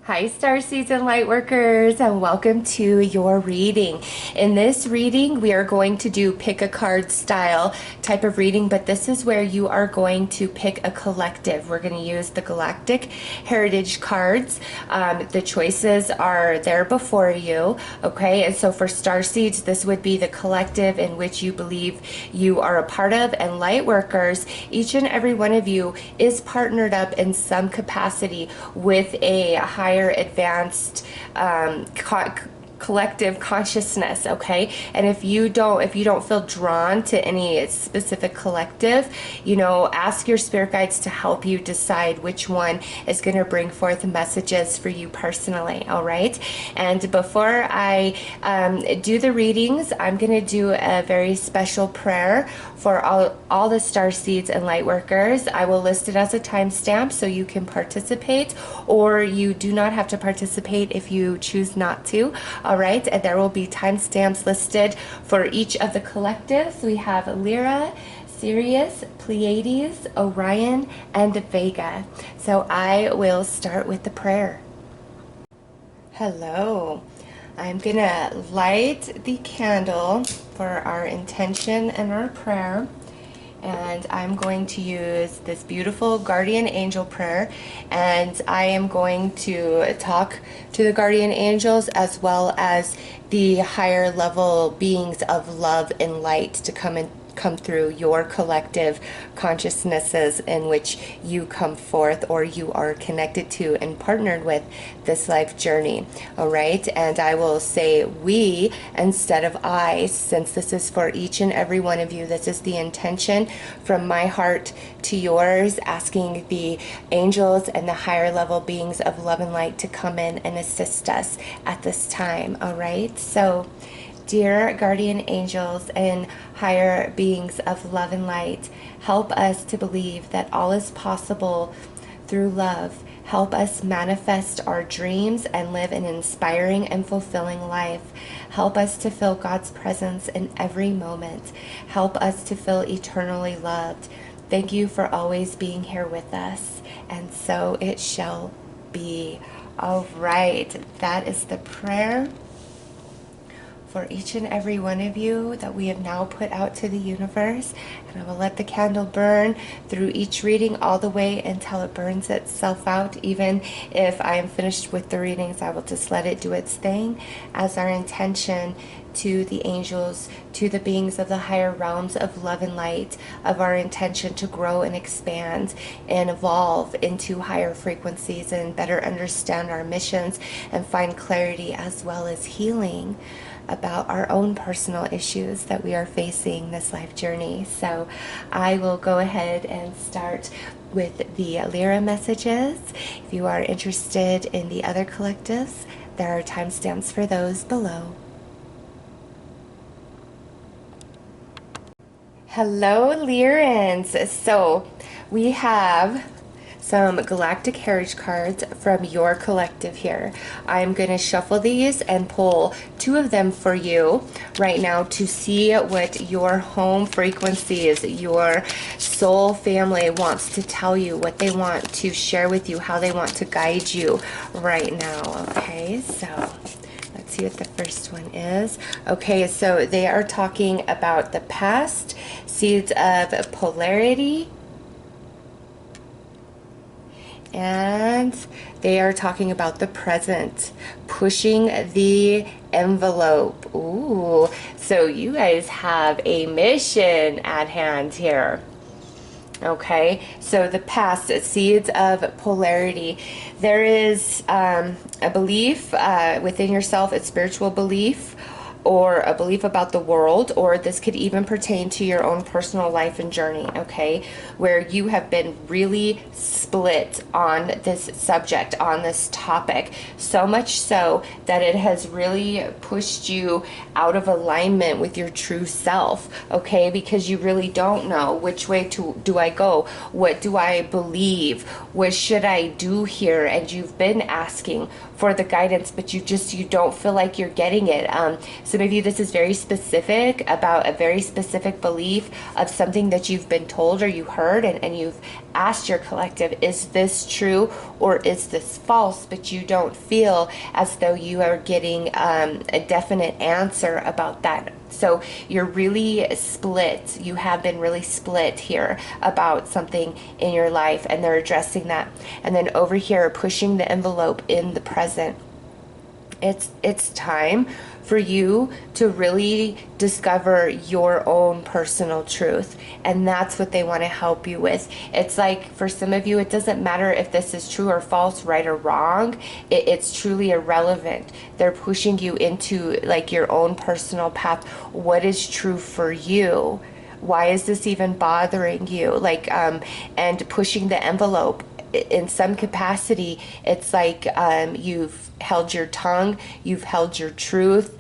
Hi Starseeds and Lightworkers, and welcome to your reading. In this reading, we are going to do pick a card style type of reading, but this is where you are going to pick a collective. We're going to use the Galactic Heritage cards. The choices are there before you, okay? And so for Starseeds, this would be the collective in which you believe you are a part of, and Lightworkers, each and every one of you is partnered up in some capacity with a higher advanced collective consciousness, okay? And if you don't feel drawn to any specific collective, ask your spirit guides to help you decide which one is going to bring forth messages for you personally. All right, and before I do the readings, I'm going to do a very special prayer for all the star seeds and light workers. I will list it as a timestamp so you can participate, or you do not have to participate if you choose not to. All right, and there will be timestamps listed for each of the collectives. We have Lyra, Sirius, Pleiades, Orion, and Vega. So I will start with the prayer. Hello. I'm gonna light the candle for our intention and our prayer. And I'm going to use this beautiful guardian angel prayer, and I am going to talk to the guardian angels as well as the higher level beings of love and light to come through your collective consciousnesses in which you come forth or you are connected to and partnered with this life journey. All right, and I will say we instead of I, since this is for each and every one of you. This is the intention from my heart to yours, asking the angels and the higher level beings of love and light to come in and assist us at this time. All right, so dear guardian angels and higher beings of love and light, help us to believe that all is possible through love. Help us manifest our dreams and live an inspiring and fulfilling life. Help us to feel God's presence in every moment. Help us to feel eternally loved. Thank you for always being here with us, and so it shall be. All right, that is the prayer for each and every one of you that we have now put out to the universe. And I will let the candle burn through each reading all the way until it burns itself out. Even if I am finished with the readings, I will just let it do its thing as our intention to the angels, to the beings of the higher realms of love and light, of our intention to grow and expand and evolve into higher frequencies and better understand our missions and find clarity as well as healing about our own personal issues that we are facing this life journey. So I will go ahead and start with the Lyra messages. If you are interested in the other collectives, there are timestamps for those below. Hello Lyrans. So we have some Galactic Heritage cards from your collective here. I'm going to shuffle these and pull two of them for you right now to see what your home frequencies, your soul family wants to tell you, what they want to share with you, how they want to guide you right now. Okay, so let's see what the first one is. Okay, so they are talking about the past, seeds of polarity, and they are talking about the present, pushing the envelope. Ooh, so you guys have a mission at hand here. Okay, so the past, seeds of polarity. There is a belief within yourself, a spiritual belief, or a belief about the world, or this could even pertain to your own personal life and journey, okay, where you have been really split on this subject, on this topic, so much so that it has really pushed you out of alignment with your true self, okay, because you really don't know which way do I go, what do I believe, what should I do here, and you've been asking for the guidance, but you don't feel like you're getting it. Some of you, this is very specific about a very specific belief of something that you've been told or you heard, and you've asked your collective, is this true or is this false? But you don't feel as though you are getting a definite answer about that. So you're really split. You have been really split here about something in your life, and they're addressing that. And then over here, pushing the envelope in the present. It's time for you to really discover your own personal truth, and that's what they want to help you with. It's like, for some of you, it doesn't matter if this is true or false, right or wrong. It's truly irrelevant. They're pushing you into like your own personal path. What is true for you? Why is this even bothering you? Like, and pushing the envelope in some capacity. It's like you've held your tongue, you've held your truth,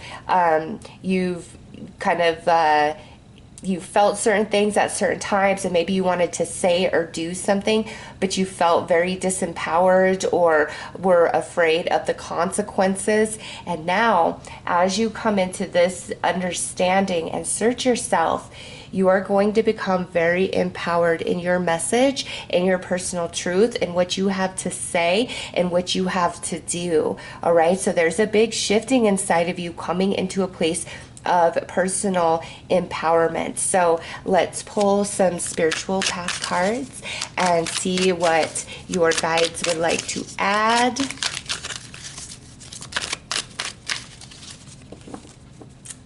you've kind of you felt certain things at certain times, and maybe you wanted to say or do something, but you felt very disempowered or were afraid of the consequences. And now, as you come into this understanding and search yourself, you are going to become very empowered in your message, in your personal truth, and what you have to say and what you have to do. All right. So there's a big shifting inside of you, coming into a place of personal empowerment. So let's pull some spiritual path cards and see what your guides would like to add.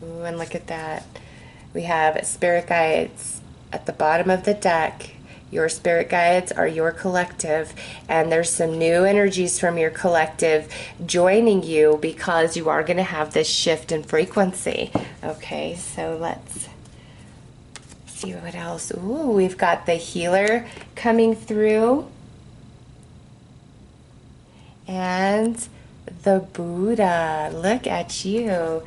Ooh, and look at that. We have spirit guides at the bottom of the deck. Your spirit guides are your collective, and there's some new energies from your collective joining you because you are going to have this shift in frequency. Okay, so let's see what else. Ooh, we've got the healer coming through, and the Buddha. Look at you.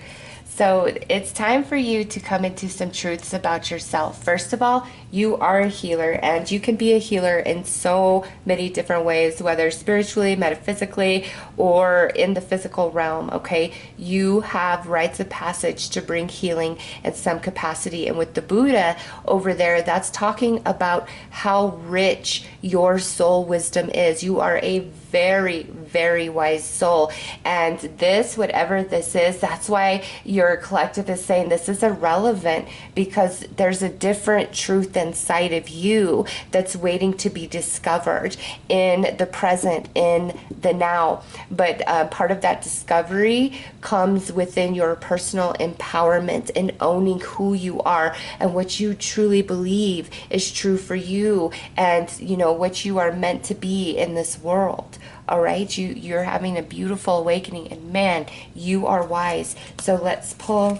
So it's time for you to come into some truths about yourself. First of all, you are a healer, and you can be a healer in so many different ways, whether spiritually, metaphysically, or in the physical realm, okay? You have rites of passage to bring healing in some capacity. And with the Buddha over there, that's talking about how rich your soul wisdom is. You are a very, very wise soul. And this, whatever this is, that's why your collective is saying this is irrelevant, because there's a different truth inside of you that's waiting to be discovered in the present, in the now. But part of that discovery comes within your personal empowerment and owning who you are and what you truly believe is true for you, and you know what you are meant to be in this world. All right, you're having a beautiful awakening, and man, you are wise. So let's pull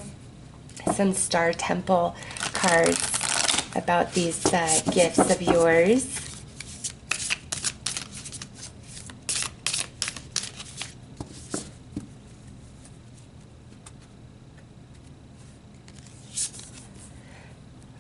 some Star Temple cards about these gifts of yours.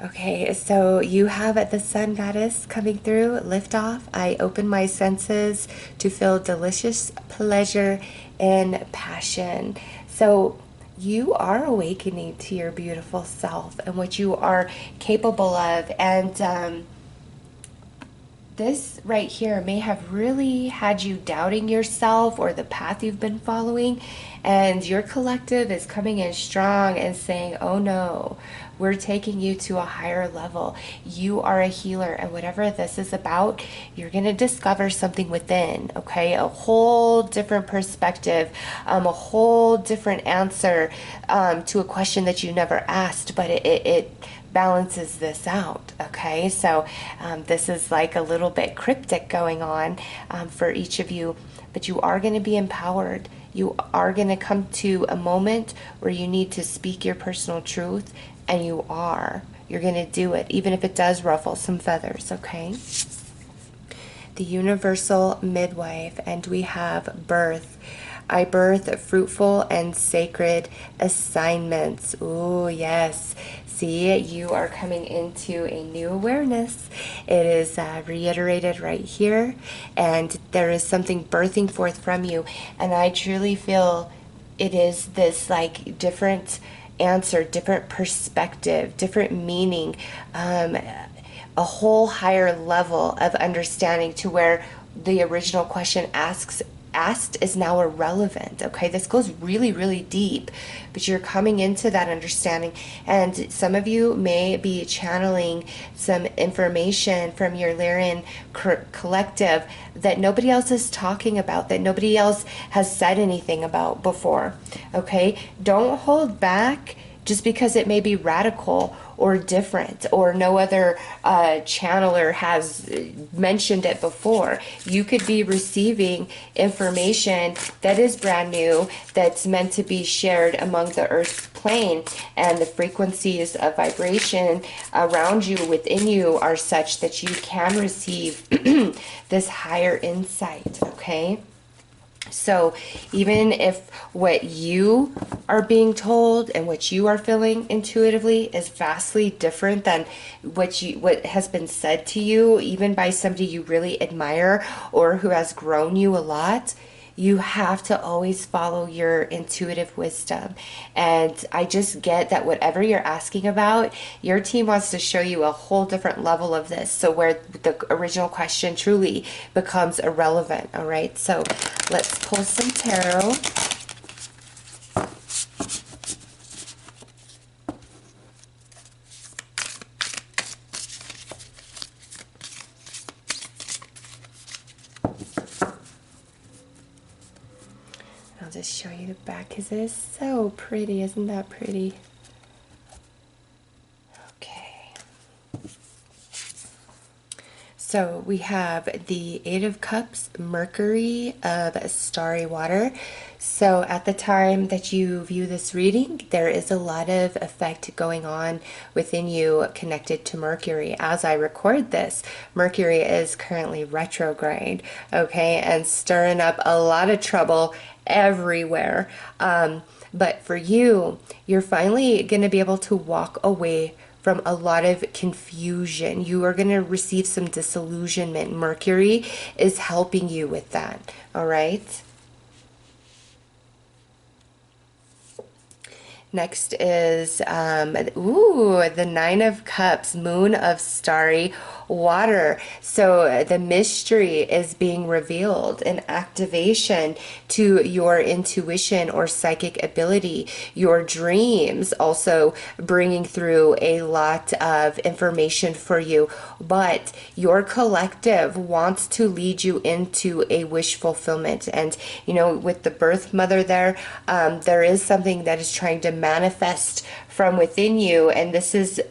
Okay, so you have the Sun Goddess coming through. Lift off. I open my senses to feel delicious pleasure and passion. So you are awakening to your beautiful self and what you are capable of. And this right here may have really had you doubting yourself or the path you've been following. And your collective is coming in strong and saying, oh no, we're taking you to a higher level. You are a healer, and whatever this is about, you're going to discover something within, okay? A whole different perspective, a whole different answer to a question that you never asked, but it balances this out, okay? So this is like a little bit cryptic going on for each of you, but you are going to be empowered. You are going to come to a moment where you need to speak your personal truth, and you are. You're going to do it, even if it does ruffle some feathers, okay? The Universal Midwife, and we have birth. I birth fruitful and sacred assignments. Ooh, yes. See, you are coming into a new awareness. It is reiterated right here, and there is something birthing forth from you. And I truly feel it is this like different answer, different perspective, different meaning, a whole higher level of understanding to where the original question asked is now irrelevant. Okay, this goes really, really deep, but you're coming into that understanding, and some of you may be channeling some information from your Lyrian collective that nobody else is talking about, that nobody else has said anything about before. Okay, don't hold back just because it may be radical or different, or no other channeler has mentioned it before. You could be receiving information that is brand new, that's meant to be shared among the Earth's plane, and the frequencies of vibration around you, within you, are such that you can receive this higher insight, okay? So even if what you are being told and what you are feeling intuitively is vastly different than what has been said to you, even by somebody you really admire or who has grown you a lot, you have to always follow your intuitive wisdom. And I just get that whatever you're asking about, your team wants to show you a whole different level of this. So where the original question truly becomes irrelevant. All right. So let's pull some tarot. I'll just show you the back because it is so pretty. Isn't that pretty? Okay. So we have the Eight of Cups, Mercury of Starry Water. So at the time that you view this reading, there is a lot of effect going on within you connected to Mercury. As I record this, Mercury is currently retrograde, okay, and stirring up a lot of trouble everywhere. But for you, you're finally going to be able to walk away from a lot of confusion. You are going to receive some disillusionment. Mercury is helping you with that. All right. Next is, the Nine of Cups, Moon of Starry Water. So the mystery is being revealed, an activation to your intuition or psychic ability. Your dreams also bringing through a lot of information for you, but your collective wants to lead you into a wish fulfillment. And, you know, with the birth mother there, there is something that is trying to manifest from within you, and this is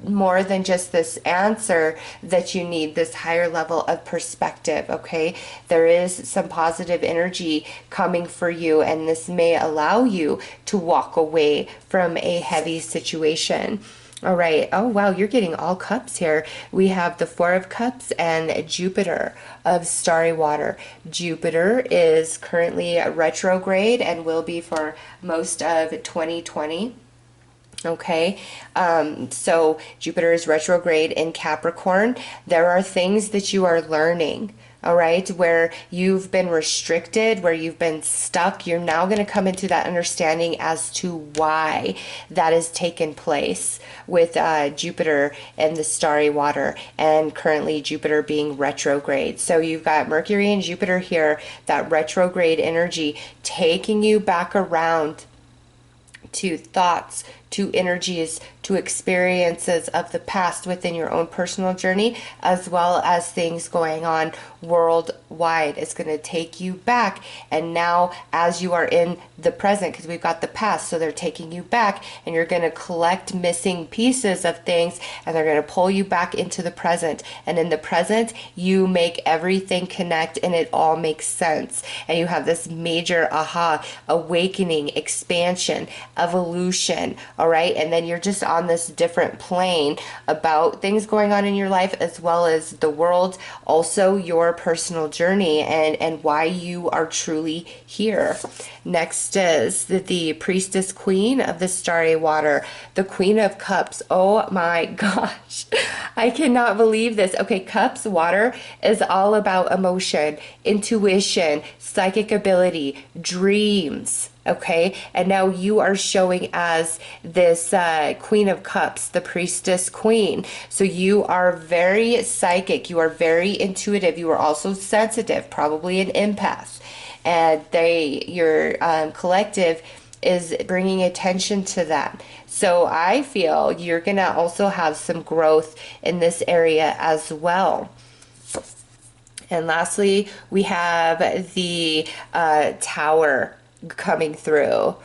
more than just this answer that you need, this higher level of perspective. Okay, there is some positive energy coming for you, and this may allow you to walk away from a heavy situation. All right. Oh, wow. You're getting all cups here. We have the Four of Cups and Jupiter of Starry Water. Jupiter is currently retrograde and will be for most of 2020. Okay, so Jupiter is retrograde in Capricorn. There are things that you are learning, all right, where you've been restricted, where you've been stuck. You're now going to come into that understanding as to why that has taken place with Jupiter and the Starry Water, and currently Jupiter being retrograde. So you've got Mercury and Jupiter here, that retrograde energy taking you back around to thoughts, to energies, to experiences of the past within your own personal journey, as well as things going on worldwide. It's going to take you back. And now as you are in the present, because we've got the past, so they're taking you back, and you're going to collect missing pieces of things, and they're going to pull you back into the present. And in the present, you make everything connect, and it all makes sense. And you have this major aha, awakening, expansion, evolution, all right? And then you're just on this different plane about things going on in your life, as well as the world, also your personal journey, and why you are truly here. Next is the Priestess Queen of the Starry Water, the Queen of Cups. Oh my gosh, I cannot believe this. Okay, Cups, water, is all about emotion, intuition, psychic ability, dreams. Okay, and now you are showing as this Queen of Cups, the Priestess Queen. So you are very psychic, you are very intuitive, you are also sensitive, probably an empath. And your collective is bringing attention to that. So I feel you're gonna also have some growth in this area as well. And lastly, we have the Tower coming through.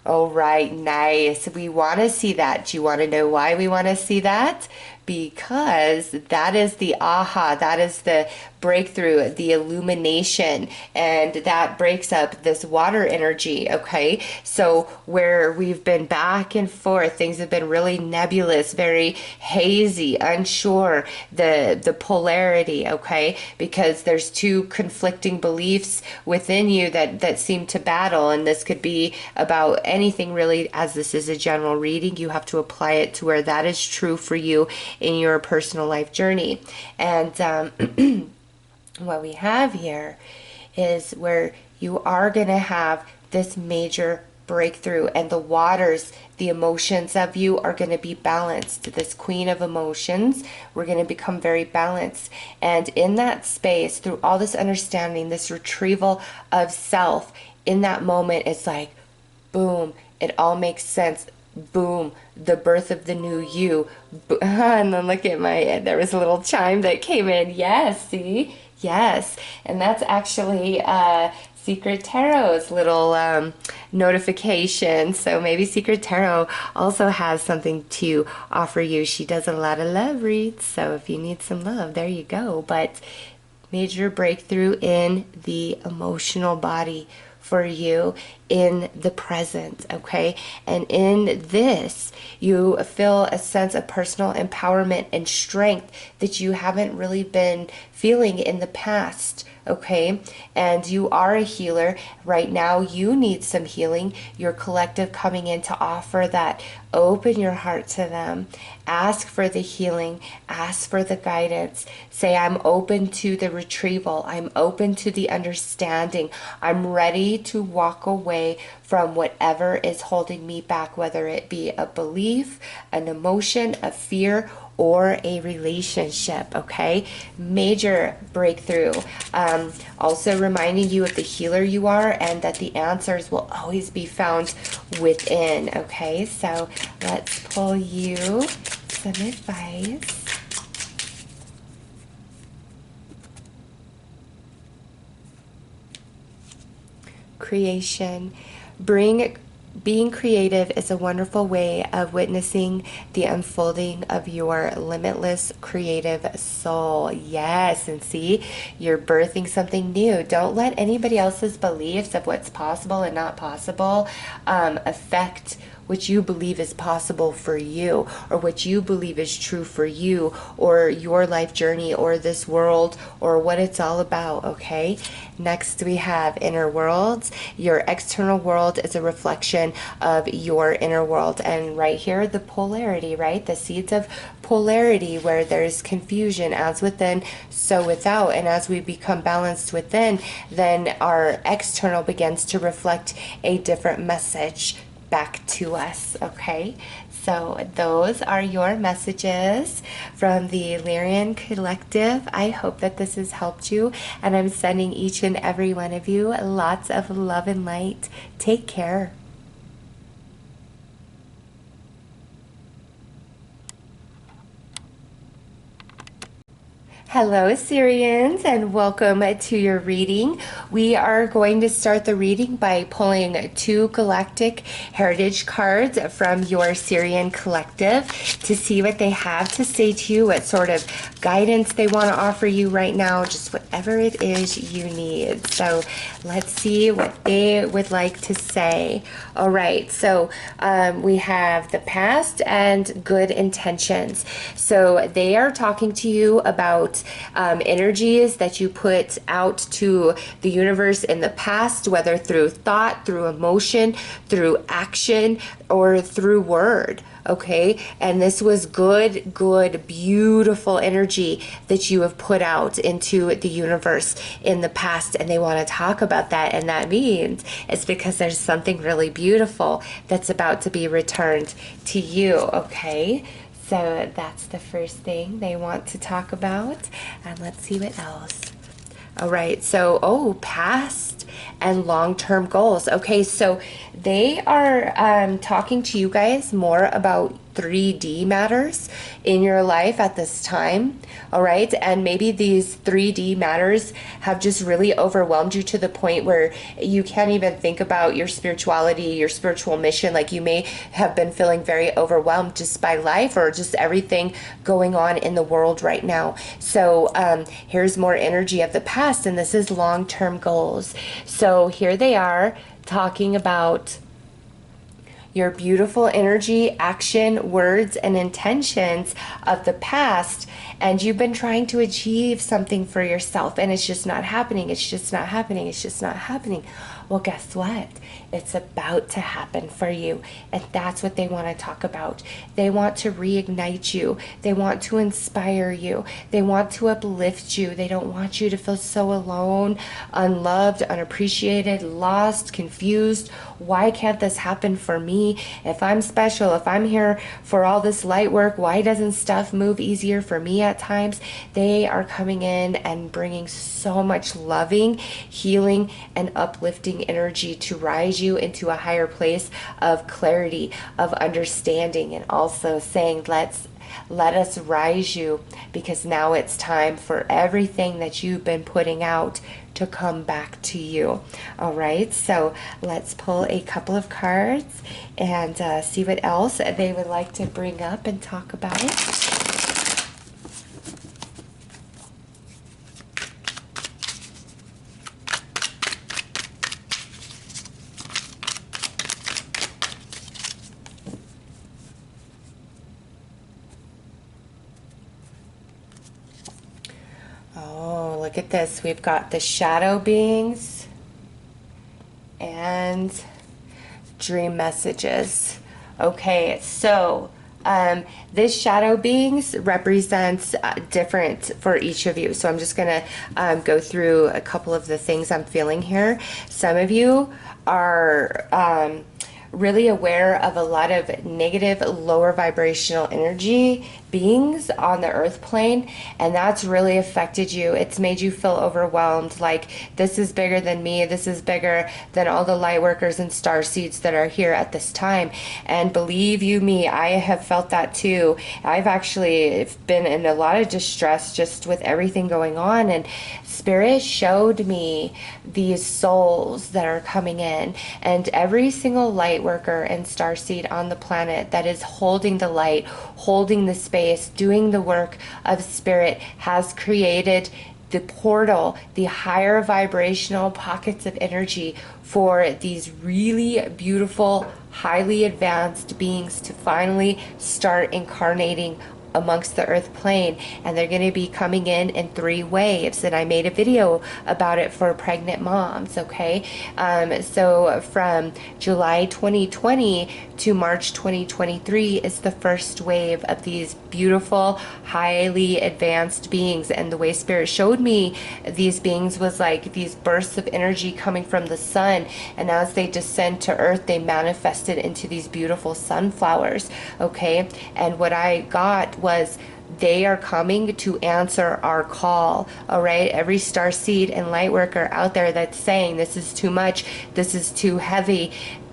All right, nice. We want to see that. Do you want to know why we want to see that? Because that is the aha, that is the breakthrough, the illumination, and that breaks up this water energy, okay? So where we've been back and forth, things have been really nebulous, very hazy, unsure, the polarity, okay? Because there's two conflicting beliefs within you that seem to battle, and this could be about anything really. As this is a general reading, you have to apply it to where that is true for you in your personal life journey. And what we have here is where you are going to have this major breakthrough, and the waters, the emotions of you are going to be balanced. This Queen of Emotions, we're going to become very balanced. And in that space, through all this understanding, this retrieval of self, in that moment, it's like, boom, it all makes sense. Boom, the birth of the new you. And then look at there was a little chime that came in. Yes, see? Yes. And that's actually Secret Tarot's little notification. So maybe Secret Tarot also has something to offer you. She does a lot of love reads. So if you need some love, there you go. But major breakthrough in the emotional body for you in the present, okay? And in this, you feel a sense of personal empowerment and strength that you haven't really been feeling in the past, okay? And you are a healer. Right now, you need some healing. Your collective coming in to offer that. Open your heart to them. Ask for the healing. Ask for the guidance. Say, I'm open to the retrieval. I'm open to the understanding. I'm ready to walk away from whatever is holding me back, whether it be a belief, an emotion, a fear, or a relationship, okay? Major breakthrough. Also reminding you of the healer you are, and that the answers will always be found within, okay? So let's pull you some advice. Creation. Being creative is a wonderful way of witnessing the unfolding of your limitless creative soul. Yes, and see, you're birthing something new. Don't let anybody else's beliefs of what's possible and not possible affect what you believe is possible for you, or what you believe is true for you, or your life journey, or this world, or what it's all about, okay? Next, we have inner worlds. Your external world is a reflection of your inner world. And right here, the polarity, right? The seeds of polarity, where there's confusion, as within, so without. And as we become balanced within, then our external begins to reflect a different message back to us, okay? So those are your messages from the Lyrian Collective. I hope that this has helped you, and I'm sending each and every one of you lots of love and light. Take care. Hello, Sirians, and welcome to your reading. We are going to start the reading by pulling 2 galactic heritage cards from your Syrian collective to see what they have to say to you, what sort of guidance they want to offer you right now, just whatever it is you need. So let's see what they would like to say. All right, so we have the past and good intentions. So they are talking to you about energies that you put out to the universe in the past, whether through thought, through emotion, through action, or through word. okay? And this was good, beautiful energy that you have put out into the universe in the past, and they want to talk about that. And that means it's because there's something really beautiful that's about to be returned to you, okay? So that's the first thing they want to talk about. And let's see what else. All right, so, past and long-term goals. Okay, so they are talking to you guys more about 3D matters in your life at this time, all right? And maybe these 3D matters have just really overwhelmed you to the point where you can't even think about your spirituality, your spiritual mission. Like, you may have been feeling very overwhelmed just by life or just everything going on in the world right now. So here's more energy of the past, and this is long-term goals. So here they are talking about your beautiful energy, action, words, and intentions of the past, and you've been trying to achieve something for yourself, and it's just not happening. It's just not happening. It's just not happening. Well, guess what? It's about to happen for you, and that's what they want to talk about. They want to reignite you. They want to inspire you. They want to uplift you. They don't want you to feel so alone, unloved, unappreciated, lost, confused. Why can't this happen for me? If I'm special, if I'm here for all this light work, why doesn't stuff move easier for me at times? They are coming in and bringing so much loving, healing, and uplifting energy to rise you into a higher place of clarity, of understanding, and also saying, let us rise you, because now it's time for everything that you've been putting out to come back to you. All right, so let's pull a couple of cards and see what else they would like to bring up and talk about. Oh, look at this. We've got the shadow beings and dream messages. Okay, so this shadow beings represents different for each of you. So I'm just going to go through a couple of the things I'm feeling here. Some of you are really aware of a lot of negative, lower vibrational energy beings on the earth plane, and that's really affected you. It's made you feel overwhelmed, like this is bigger than me, this is bigger than all the light workers and starseeds that are here at this time. And believe you me, I have felt that too. I've actually been in a lot of distress just with everything going on, and Spirit showed me these souls that are coming in, and every single light worker and starseed on the planet that is holding the light, holding the space, doing the work of Spirit, has created the portal, the higher vibrational pockets of energy for these really beautiful, highly advanced beings to finally start incarnating amongst the earth plane. And they're going to be coming in 3 waves, and I made a video about it for pregnant moms. Okay, so from July 2020 to March 2023 is the first wave of these beautiful, highly advanced beings. And the way Spirit showed me these beings was like these bursts of energy coming from the sun, and as they descend to earth, they manifested into these beautiful sunflowers. Okay, and what I got was they are coming to answer our call. All right, every star seed and light worker out there that's saying this is too much, this is too heavy,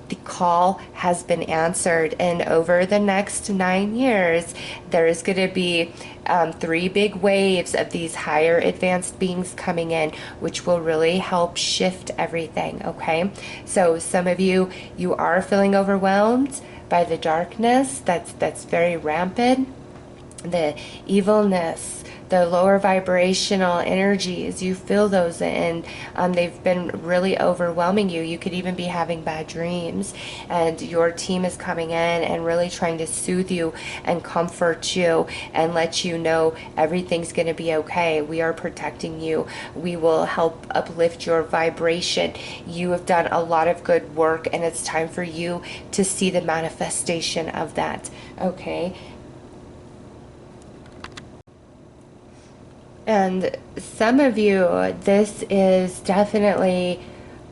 the call has been answered. And over the next 9 years, there is going to be 3 big waves of these higher advanced beings coming in, which will really help shift everything. Okay, so some of you are feeling overwhelmed by the darkness that's very rampant, the evilness, the lower vibrational energies, you feel those, and they've been really overwhelming you. You could even be having bad dreams, and your team is coming in and really trying to soothe you and comfort you and let you know everything's going to be okay. We are protecting you. We will help uplift your vibration. You have done a lot of good work, and it's time for you to see the manifestation of that. Okay. And some of you, this is definitely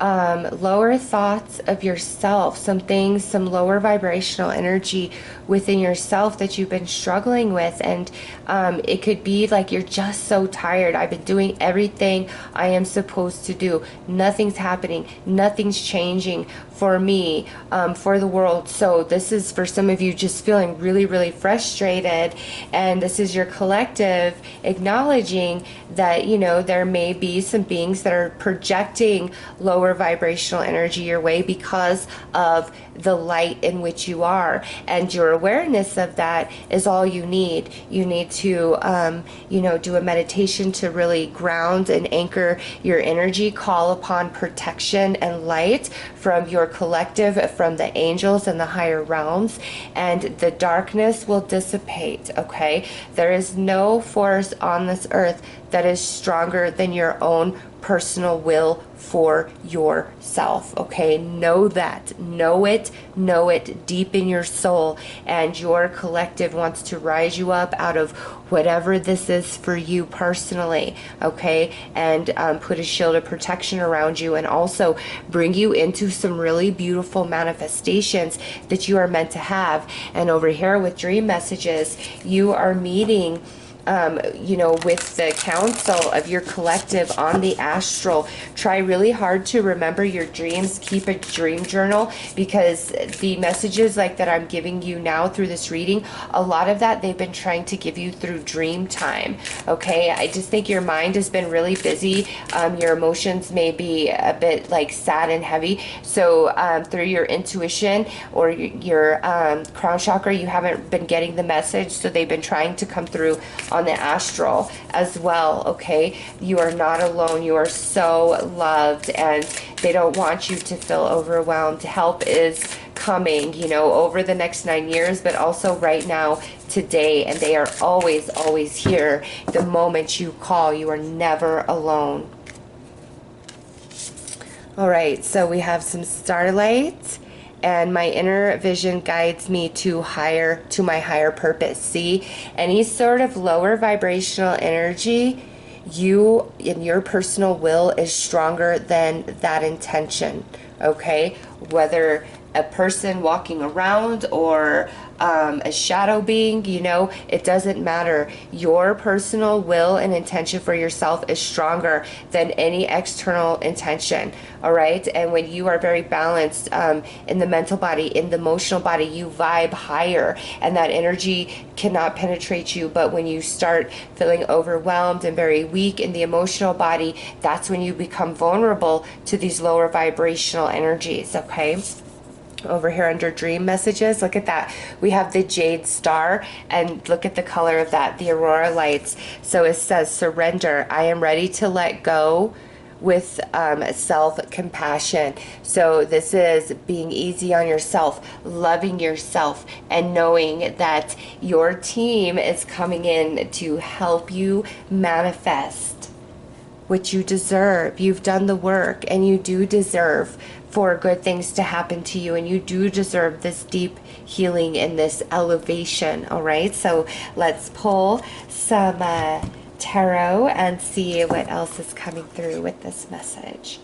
lower thoughts of yourself, some things, some lower vibrational energy within yourself that you've been struggling with. And it could be like you're just so tired. I've been doing everything I am supposed to do. Nothing's happening. Nothing's changing for me, for the world. So this is for some of you just feeling really, really frustrated. And this is your collective acknowledging that, you know, there may be some beings that are projecting lower vibrational energy your way because of the light in which you are, and your awareness of that is all you need. You need to you know, do a meditation to really ground and anchor your energy, call upon protection and light from your collective, from the angels and the higher realms, and the darkness will dissipate. Okay, there is no force on this earth that is stronger than your own personal will for yourself. Okay, know that, know it deep in your soul, and your collective wants to rise you up out of whatever this is for you personally. Okay, and put a shield of protection around you, and also bring you into some really beautiful manifestations that you are meant to have. And over here with dream messages, you are meeting you know, with the council of your collective on the astral. Try really hard to remember your dreams. Keep a dream journal, because the messages like that I'm giving you now through this reading, a lot of that they've been trying to give you through dream time. Okay, I just think your mind has been really busy. Your emotions may be a bit like sad and heavy. So through your intuition or your crown chakra, you haven't been getting the message. So they've been trying to come through on the astral as well. Okay, you are not alone. You are so loved, and they don't want you to feel overwhelmed. Help is coming, you know, over the next 9 years, but also right now, today, and they are always here. The moment you call, you are never alone. All right, so we have some starlight, and my inner vision guides me to my higher purpose. See, any sort of lower vibrational energy, you in your personal will is stronger than that intention. Okay, whether a person walking around or a shadow being, you know, it doesn't matter. Your personal will and intention for yourself is stronger than any external intention. All right, and when you are very balanced in the mental body, in the emotional body, you vibe higher, and that energy cannot penetrate you. But when you start feeling overwhelmed and very weak in the emotional body, that's when you become vulnerable to these lower vibrational energies. Okay, over here under dream messages, look at that, we have the jade star, and look at the color of that, the aurora lights. So it says surrender. I am ready to let go with self-compassion. So this is being easy on yourself, loving yourself, and knowing that your team is coming in to help you manifest what you deserve. You've done the work, and you do deserve for good things to happen to you, and you do deserve this deep healing and this elevation. All right, so let's pull some tarot and see what else is coming through with this message.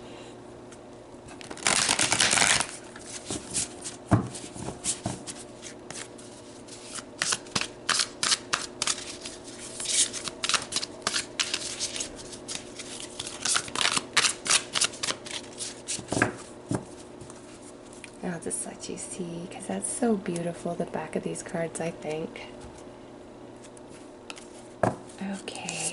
I'll just let you see, because that's so beautiful, the back of these cards, I think. Okay,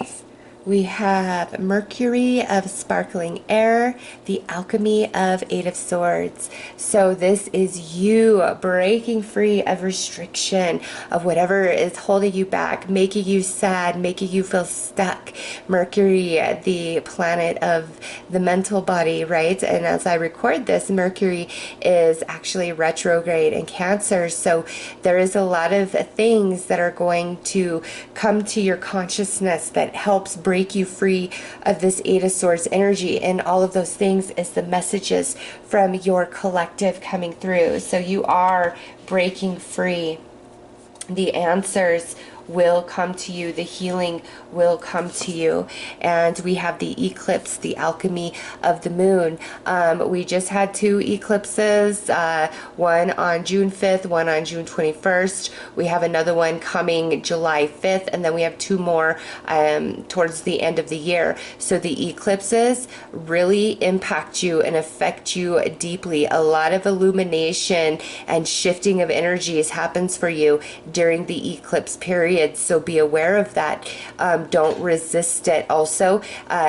We have Mercury of Sparkling Air, the Alchemy of Eight of Swords. So this is you breaking free of restriction, of whatever is holding you back, making you sad, making you feel stuck. Mercury, the planet of the mental body, right? And as I record this, Mercury is actually retrograde in Cancer. So there is a lot of things that are going to come to your consciousness that helps break you free of this Eight of Swords energy, and all of those things is the messages from your collective coming through. So you are breaking free. The answers will come to you, the healing will come to you. And we have the eclipse, the alchemy of the moon. We just had 2 eclipses, one on June 5th, one on June 21st. We have another one coming July 5th, and then we have 2 more towards the end of the year. So the eclipses really impact you and affect you deeply. A lot of illumination and shifting of energies happens for you during the eclipse period. So be aware of that. Don't resist it. Also,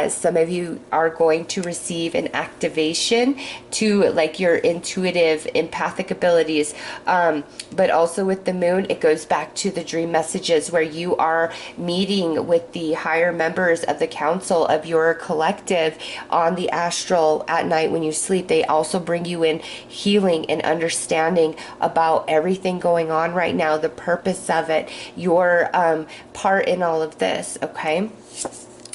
some of you are going to receive an activation to like your intuitive, empathic abilities. But also with the moon, it goes back to the dream messages where you are meeting with the higher members of the council of your collective on the astral at night when you sleep. They also bring you in healing and understanding about everything going on right now, the purpose of it, your part in all of this, okay?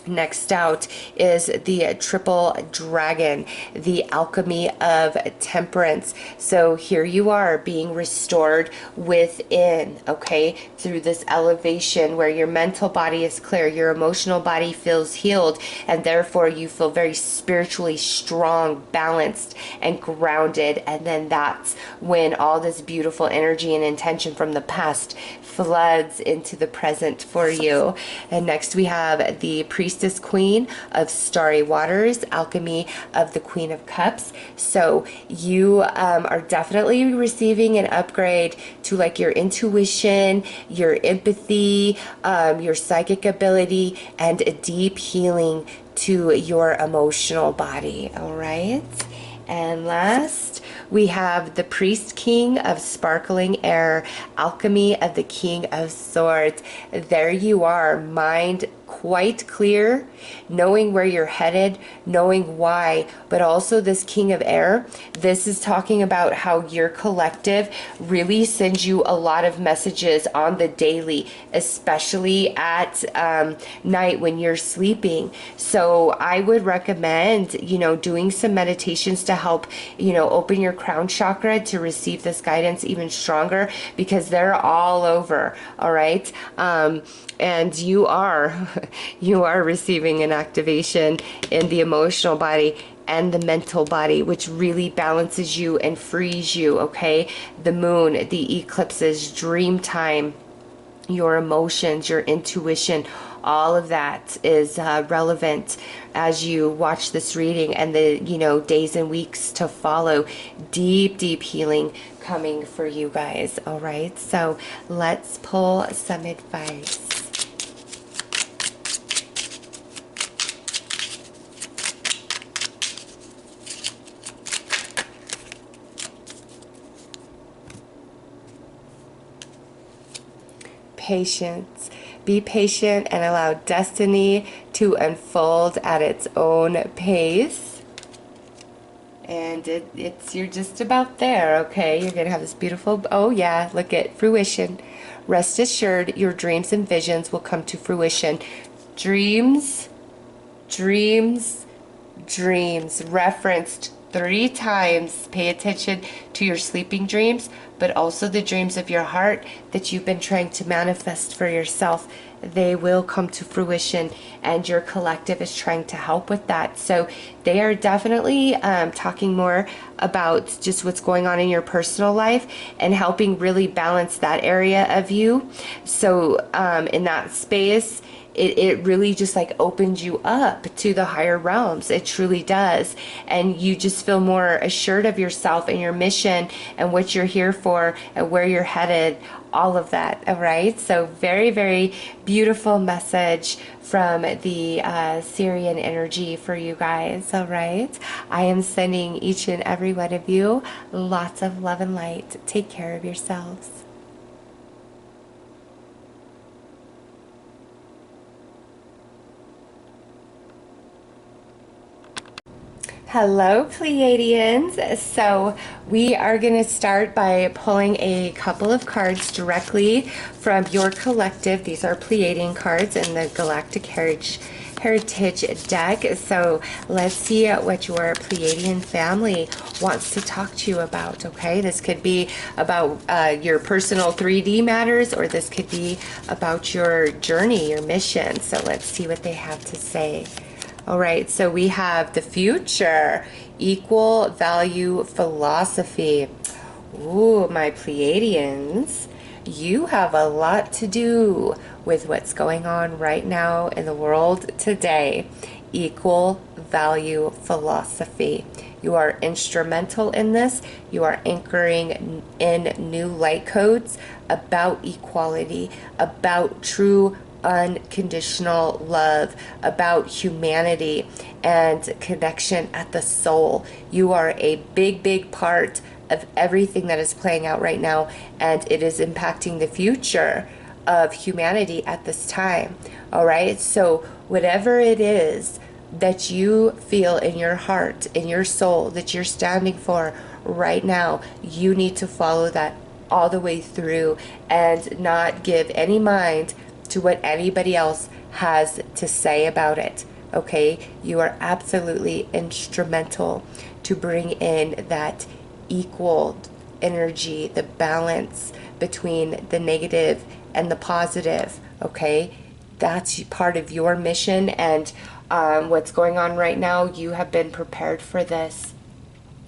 Next out is the triple dragon, the alchemy of temperance. So here you are being restored within, okay, through this elevation where your mental body is clear, your emotional body feels healed, and therefore you feel very spiritually strong, balanced, and grounded. And then that's when all this beautiful energy and intention from the past floods into the present for you. And next we have the priestess queen of starry waters, alchemy of the Queen of Cups. So you are definitely receiving an upgrade to like your intuition, your empathy, your psychic ability, and a deep healing to your emotional body. All right. And last, we have the Priest King of Sparkling Air, Alchemy of the King of Swords. There you are, mind quite clear, knowing where you're headed, knowing why, but also this King of Air. This is talking about how your collective really sends you a lot of messages on the daily, especially at night when you're sleeping. So I would recommend, doing some meditations to help, open your crown chakra to receive this guidance even stronger, because they're all over. All right. And you are receiving an activation in the emotional body and the mental body, which really balances you and frees you, okay? The moon, the eclipses, dream time, your emotions, your intuition, all of that is relevant as you watch this reading and the, days and weeks to follow. Deep, deep healing coming for you guys, all right? So let's pull some advice. Patience. Be patient and allow destiny to unfold at its own pace. And you're just about there, okay? You're gonna have this beautiful, oh yeah, look at fruition. Rest assured, your dreams and visions will come to fruition. Dreams, dreams, dreams. Referenced 3 times. Pay attention to your sleeping dreams, but also the dreams of your heart that you've been trying to manifest for yourself. They will come to fruition, and your collective is trying to help with that. So they are definitely talking more about just what's going on in your personal life and helping really balance that area of you. So in that space, it really just like opens you up to the higher realms. It truly does. And you just feel more assured of yourself and your mission mission and what you're here for and where you're headed, all of that. All right, so very, very beautiful message from the Sirian energy for you guys. All right, I am sending each and every one of you lots of love and light. Take care of yourselves. Hello, Pleiadians. So we are going to start by pulling a couple of cards directly from your collective. These are Pleiadian cards in the Galactic Heritage deck. So let's see what your Pleiadian family wants to talk to you about, okay? This could be about your personal 3D matters, or this could be about your journey, your mission. So let's see what they have to say. All right, so we have the future, equal value philosophy. Ooh, my Pleiadians, you have a lot to do with what's going on right now in the world today. Equal value philosophy. You are instrumental in this. You are anchoring in new light codes about equality, about true unconditional love, about humanity and connection at the soul. You are a big, big part of everything that is playing out right now, and it is impacting the future of humanity at this time. All right, so whatever it is that you feel in your heart, in your soul, that you're standing for right now, you need to follow that all the way through and not give any mind to what anybody else has to say about it. Okay, you are absolutely instrumental to bring in that equal energy, the balance between the negative and the positive. Okay, that's part of your mission, and what's going on right now, you have been prepared for this.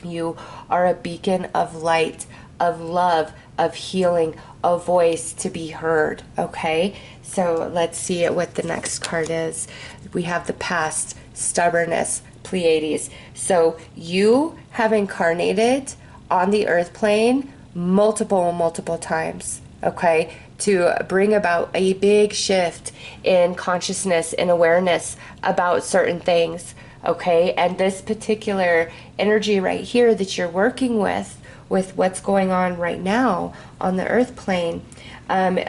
You are a beacon of light, of love, of healing, a voice to be heard. Okay, so let's see what the next card is. We have the past, stubbornness, Pleiades. So you have incarnated on the earth plane multiple times, okay, to bring about a big shift in consciousness and awareness about certain things. Okay, and this particular energy right here that you're working with what's going on right now on the earth plane,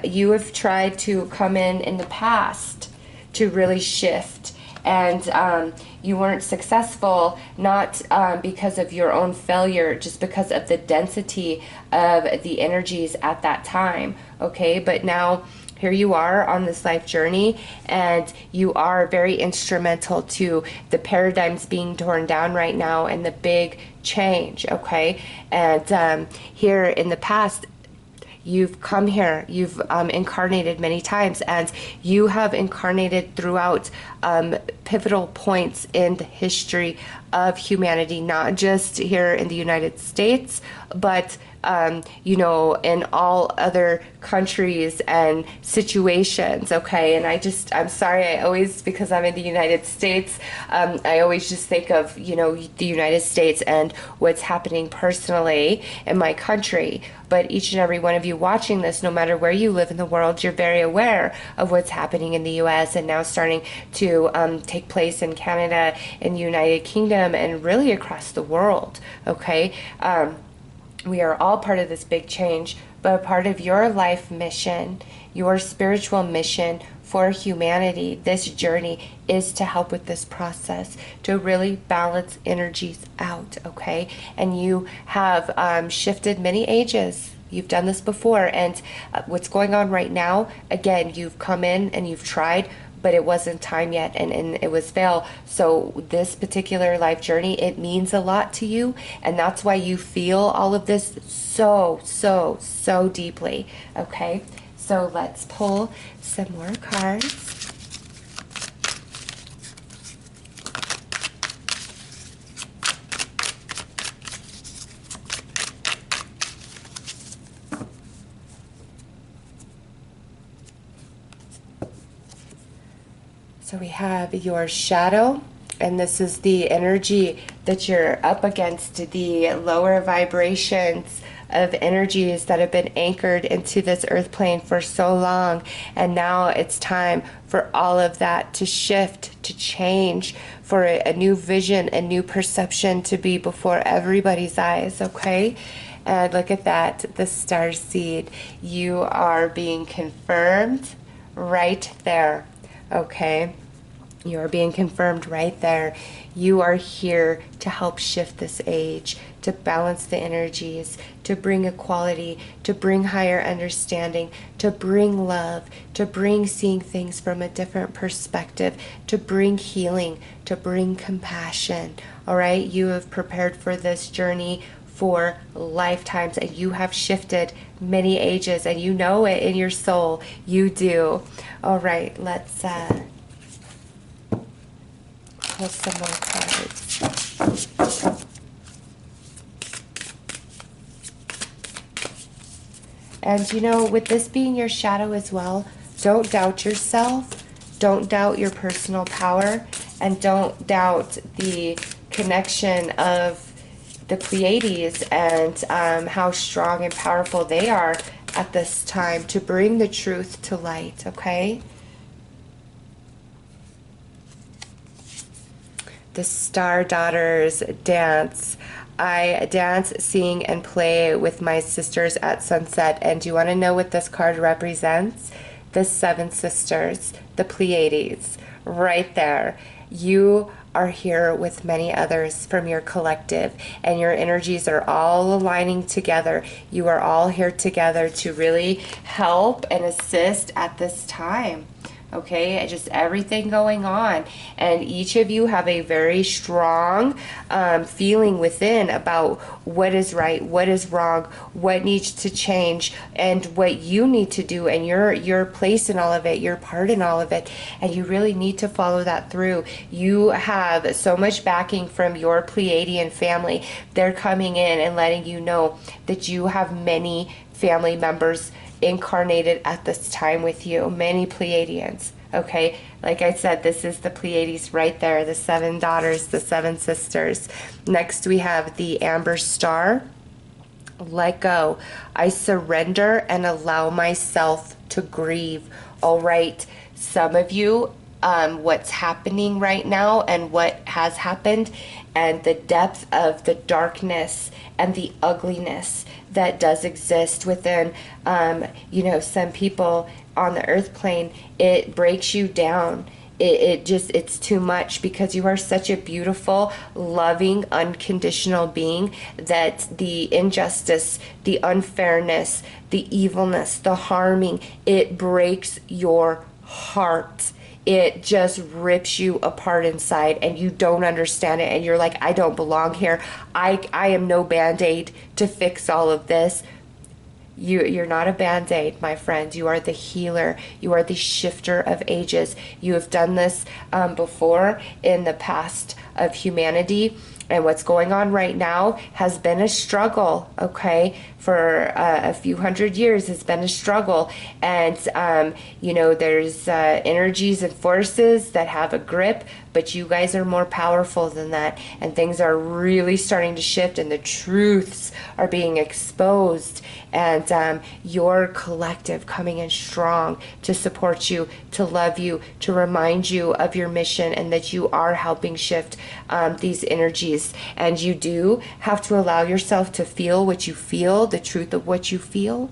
you have tried to come in the past to really shift, and you weren't successful, not because of your own failure, just because of the density of the energies at that time. Okay, but now here you are on this life journey, and you are very instrumental to the paradigms being torn down right now and the big change. Okay, and here in the past, you've come here, you've incarnated many times, and you have incarnated throughout pivotal points in the history of humanity, not just here in the United States, but you know, in all other countries and situations. Okay, and I'm sorry, I always, because I'm in the United States, I always just think of, you know, the United States and what's happening personally in my country. But each and every one of you watching this, no matter where you live in the world, you're very aware of what's happening in the US and now starting to take place in Canada, in the United Kingdom, and really across the world. Okay, we are all part of this big change, but a part of your life mission, your spiritual mission for humanity, this journey is to help with this process, to really balance energies out. Okay, and you have shifted many ages. You've done this before, and what's going on right now, again, you've come in and you've tried, but it wasn't time yet, and it was fail. So this particular life journey, it means a lot to you, and that's why you feel all of this so deeply. Okay, so let's pull some more cards. So we have your shadow, and this is the energy that you're up against the lower vibrations of energies that have been anchored into this earth plane for so long, and now it's time for all of that to shift, to change, for a new vision, a new perception to be before everybody's eyes, okay? And look at that, the star seed. You are being confirmed right there, okay? You are being confirmed right there. You are here to help shift this age, to balance the energies, to bring equality, to bring higher understanding, to bring love, to bring seeing things from a different perspective, to bring healing, to bring compassion. All right, you have prepared for this journey for lifetimes, and you have shifted many ages, and you know it in your soul. You do. All right, let's pull some more cards. And you know, with this being your shadow as well, don't doubt yourself, don't doubt your personal power, and don't doubt the connection of the Pleiades and how strong and powerful they are at this time to bring the truth to light, okay? The Star Daughters dance. I dance, sing, and play with my sisters at sunset. And do you want to know what this card represents? The 7 sisters, the Pleiades, right there. You are here with many others from your collective, and your energies are all aligning together. You are all here together to really help and assist at this time. Okay, just everything going on, and each of you have a very strong feeling within about what is right, what is wrong, what needs to change, and what you need to do, and your place in all of it, your part in all of it, and you really need to follow that through. You have so much backing from your Pleiadian family. They're coming in and letting you know that you have many family members incarnated at this time with you, many Pleiadians. Okay, like I said, this is the Pleiades right there, the 7 daughters, the 7 sisters. Next we have the Amber Star. Let go. I surrender and allow myself to grieve. All right, some of you, what's happening right now and what has happened, and the depth of the darkness and the ugliness that does exist within, you know, some people on the earth plane, it breaks you down. It's too much, because you are such a beautiful, loving, unconditional being that the injustice, the unfairness, the evilness, the harming, it breaks your heart. It just rips you apart inside, and you don't understand it, and you're like, I don't belong here. I am no band-aid to fix all of this. You're not a band-aid, my friend. You are the healer. You are the shifter of ages. You have done this before in the past of humanity. And what's going on right now has been a struggle, okay? For a few hundred years, it's been a struggle. And, you know, there's energies and forces that have a grip, but you guys are more powerful than that. And things are really starting to shift, and the truths are being exposed. And your collective coming in strong to support you, to love you, to remind you of your mission, and that you are helping shift these energies. And you do have to allow yourself to feel what you feel, the truth of what you feel.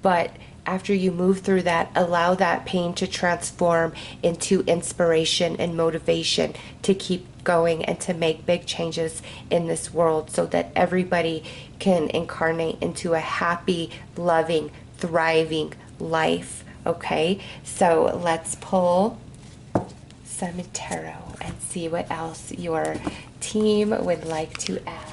But after you move through that, allow that pain to transform into inspiration and motivation to keep going and to make big changes in this world, so that everybody can incarnate into a happy, loving, thriving life. Okay, so let's pull some tarot and see what else your team would like to add.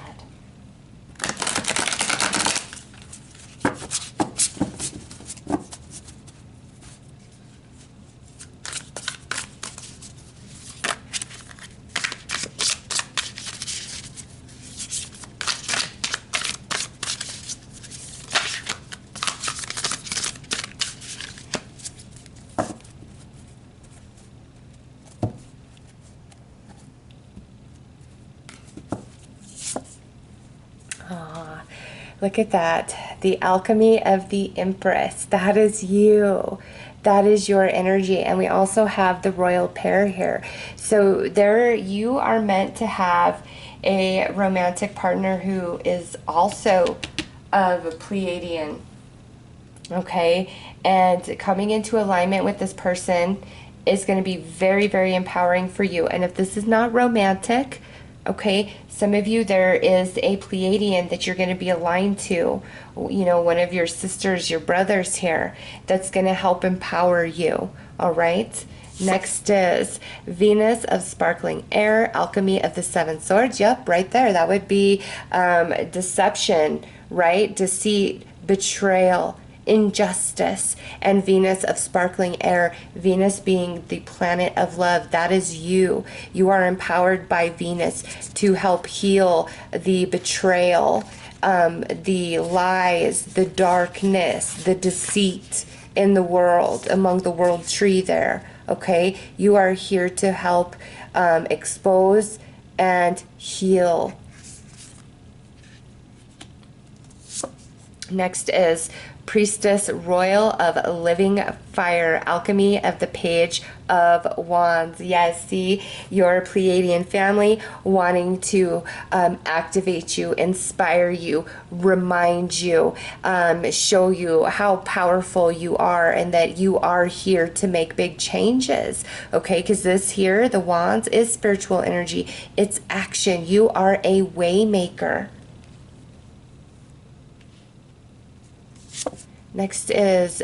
Look at that. The alchemy of the Empress. That is you. That is your energy. And we also have the royal pair here. So there you are meant to have a romantic partner who is also of a Pleiadian. Okay? And coming into alignment with this person is going to be very, very empowering for you. And if this is not romantic, okay, some of you, there is a Pleiadian that you're going to be aligned to, you know, one of your sisters, your brothers here, that's going to help empower you. All right. Next is Venus of sparkling air, alchemy of the seven swords. Yep, right there. That would be deception, right? Deceit, betrayal, injustice. And Venus of sparkling air, Venus being the planet of love. That is you. You are empowered by Venus to help heal the betrayal, the lies, the darkness, the deceit in the world, among the world tree there. Okay, you are here to help expose and heal. Next is Priestess Royal of Living Fire, alchemy of the Page of Wands. Yes, see your Pleiadian family wanting to activate you, inspire you, remind you, show you how powerful you are and that you are here to make big changes. Okay, because this here, the Wands, is spiritual energy. It's action. You are a way maker. Next is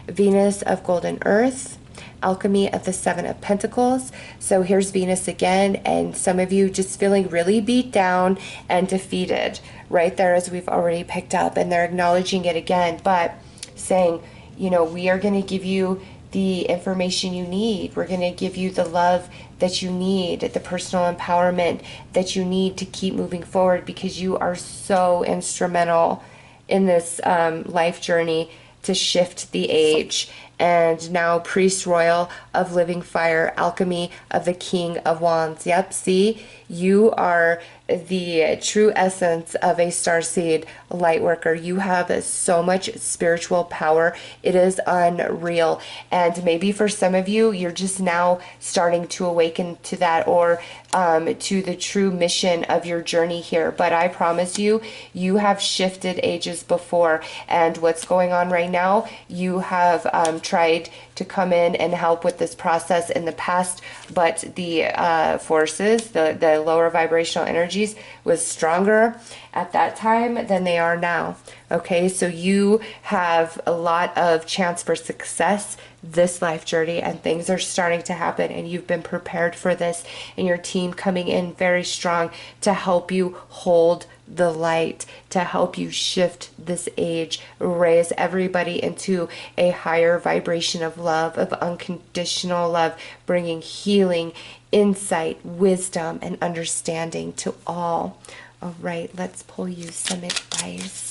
Venus of Golden Earth, alchemy of the Seven of Pentacles. So here's Venus again, and some of you just feeling really beat down and defeated right there, as we've already picked up, and they're acknowledging it again, but saying, you know, we are going to give you the information you need. We're going to give you the love that you need, the personal empowerment that you need to keep moving forward, because you are so instrumental in this life journey to shift the age. And now Priest Royal of Living Fire, alchemy of the King of Wands. Yep, see, you are the true essence of a starseed light worker. You have so much spiritual power. It is unreal. And maybe for some of you, you're just now starting to awaken to that, or to the true mission of your journey here. But I promise you, you have shifted ages before. And what's going on right now, you have tried to come in and help with this process in the past, but the forces, the lower vibrational energies, was stronger at that time than they are now. Okay, so you have a lot of chance for success this life journey, and things are starting to happen, and you've been prepared for this, and your team coming in very strong to help you hold the light, to help you shift this age, raise everybody into a higher vibration of love, of unconditional love, bringing healing, insight, wisdom, and understanding to all. All right, let's pull you some advice.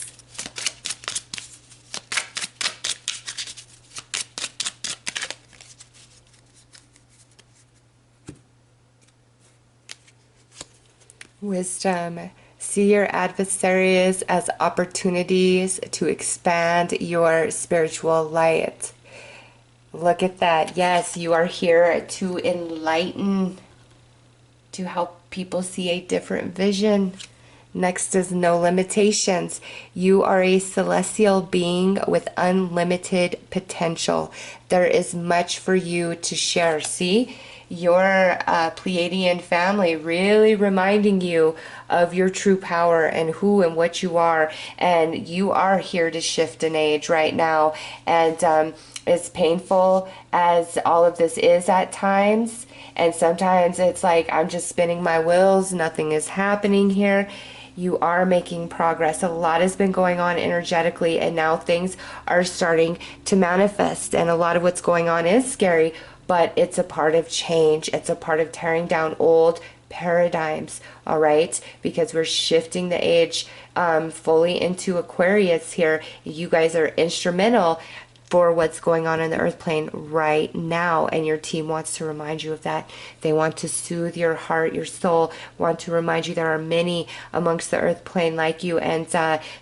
Wisdom. See your adversaries as opportunities to expand your spiritual light. Look at that. Yes, you are here to enlighten, to help people see a different vision. Next is no limitations. You are a celestial being with unlimited potential. There is much for you to share. See? Your Pleiadian family really reminding you of your true power and who and what you are. And you are here to shift an age right now. And as painful as all of this is at times, and sometimes it's like I'm just spinning my wheels, nothing is happening here. You are making progress. A lot has been going on energetically, and now things are starting to manifest. And a lot of what's going on is scary, but it's a part of change. It's a part of tearing down old paradigms, all right? Because we're shifting the age fully into Aquarius here. You guys are instrumental for what's going on in the earth plane right now, and your team wants to remind you of that. They want to soothe your heart, your soul, want to remind you there are many amongst the earth plane like you, and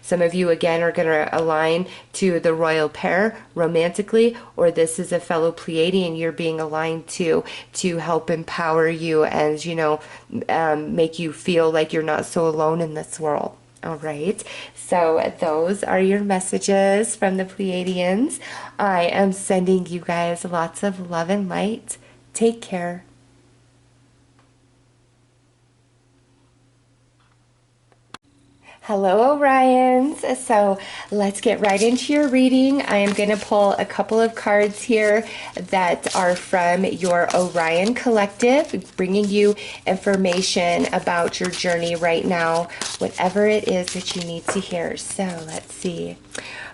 some of you again are going to align to the royal pair romantically, or this is a fellow Pleiadian you're being aligned to help empower you and, you know, make you feel like you're not so alone in this world. All right, so those are your messages from the Pleiadians. I am sending you guys lots of love and light. Take care. Hello, Orions. So let's get right into your reading. I am going to pull a couple of cards here that are from your Orion collective, bringing you information about your journey right now, whatever it is that you need to hear. So let's see.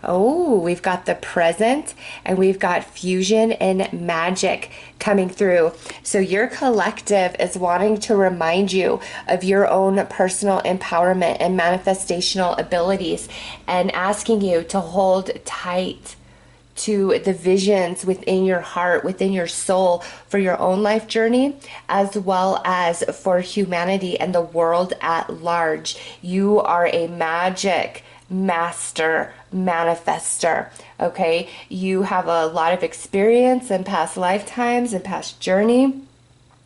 Oh, we've got the present and we've got fusion and magic coming through. So your collective is wanting to remind you of your own personal empowerment and manifestational abilities, and asking you to hold tight to the visions within your heart, within your soul, for your own life journey, as well as for humanity and the world at large. You are a magic master manifester. Okay, you have a lot of experience in past lifetimes and past journey,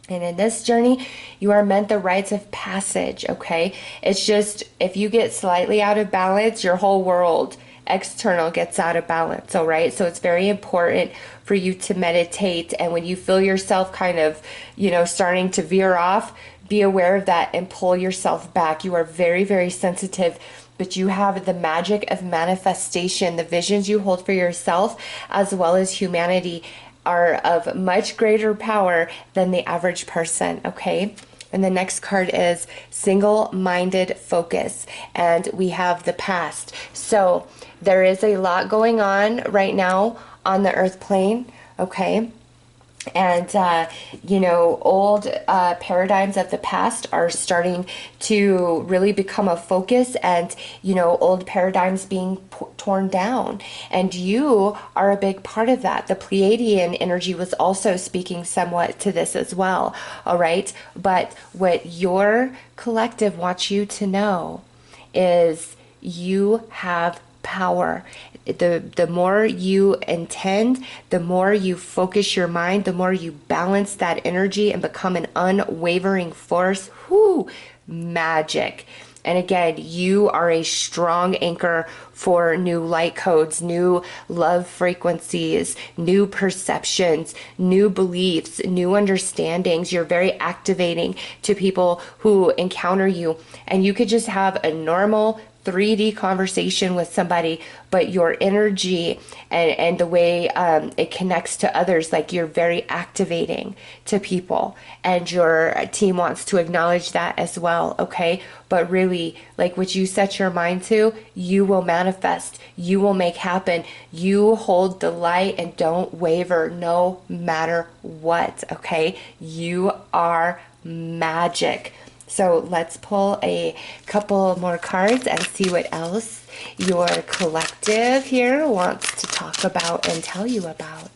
and in this journey you are meant the rites of passage. Okay, it's just if you get slightly out of balance, your whole world external gets out of balance. All right, so it's very important for you to meditate, and when you feel yourself kind of, you know, starting to veer off, be aware of that and pull yourself back. You are very, very sensitive, but you have the magic of manifestation. The visions you hold for yourself as well as humanity are of much greater power than the average person. Okay, and the next card is single-minded focus, and we have the past. So there is a lot going on right now on the earth plane. Okay, and you know, old paradigms of the past are starting to really become a focus, and you know, old paradigms being torn down, and you are a big part of that. The Pleiadian energy was also speaking somewhat to this as well. All right, but what your collective wants you to know is you have power. The more you intend, the more you focus your mind, the more you balance that energy and become an unwavering force. Whoo, magic. And again, you are a strong anchor for new light codes, new love frequencies, new perceptions, new beliefs, new understandings. You're very activating to people who encounter you. And you could just have a normal 3D conversation with somebody, but your energy and the way it connects to others, like you're very activating to people, and your team wants to acknowledge that as well. Okay, but really, like what you set your mind to, you will manifest, you will make happen. You hold the light and don't waver no matter what. Okay, you are magic. So let's pull a couple more cards and see what else your collective here wants to talk about and tell you about.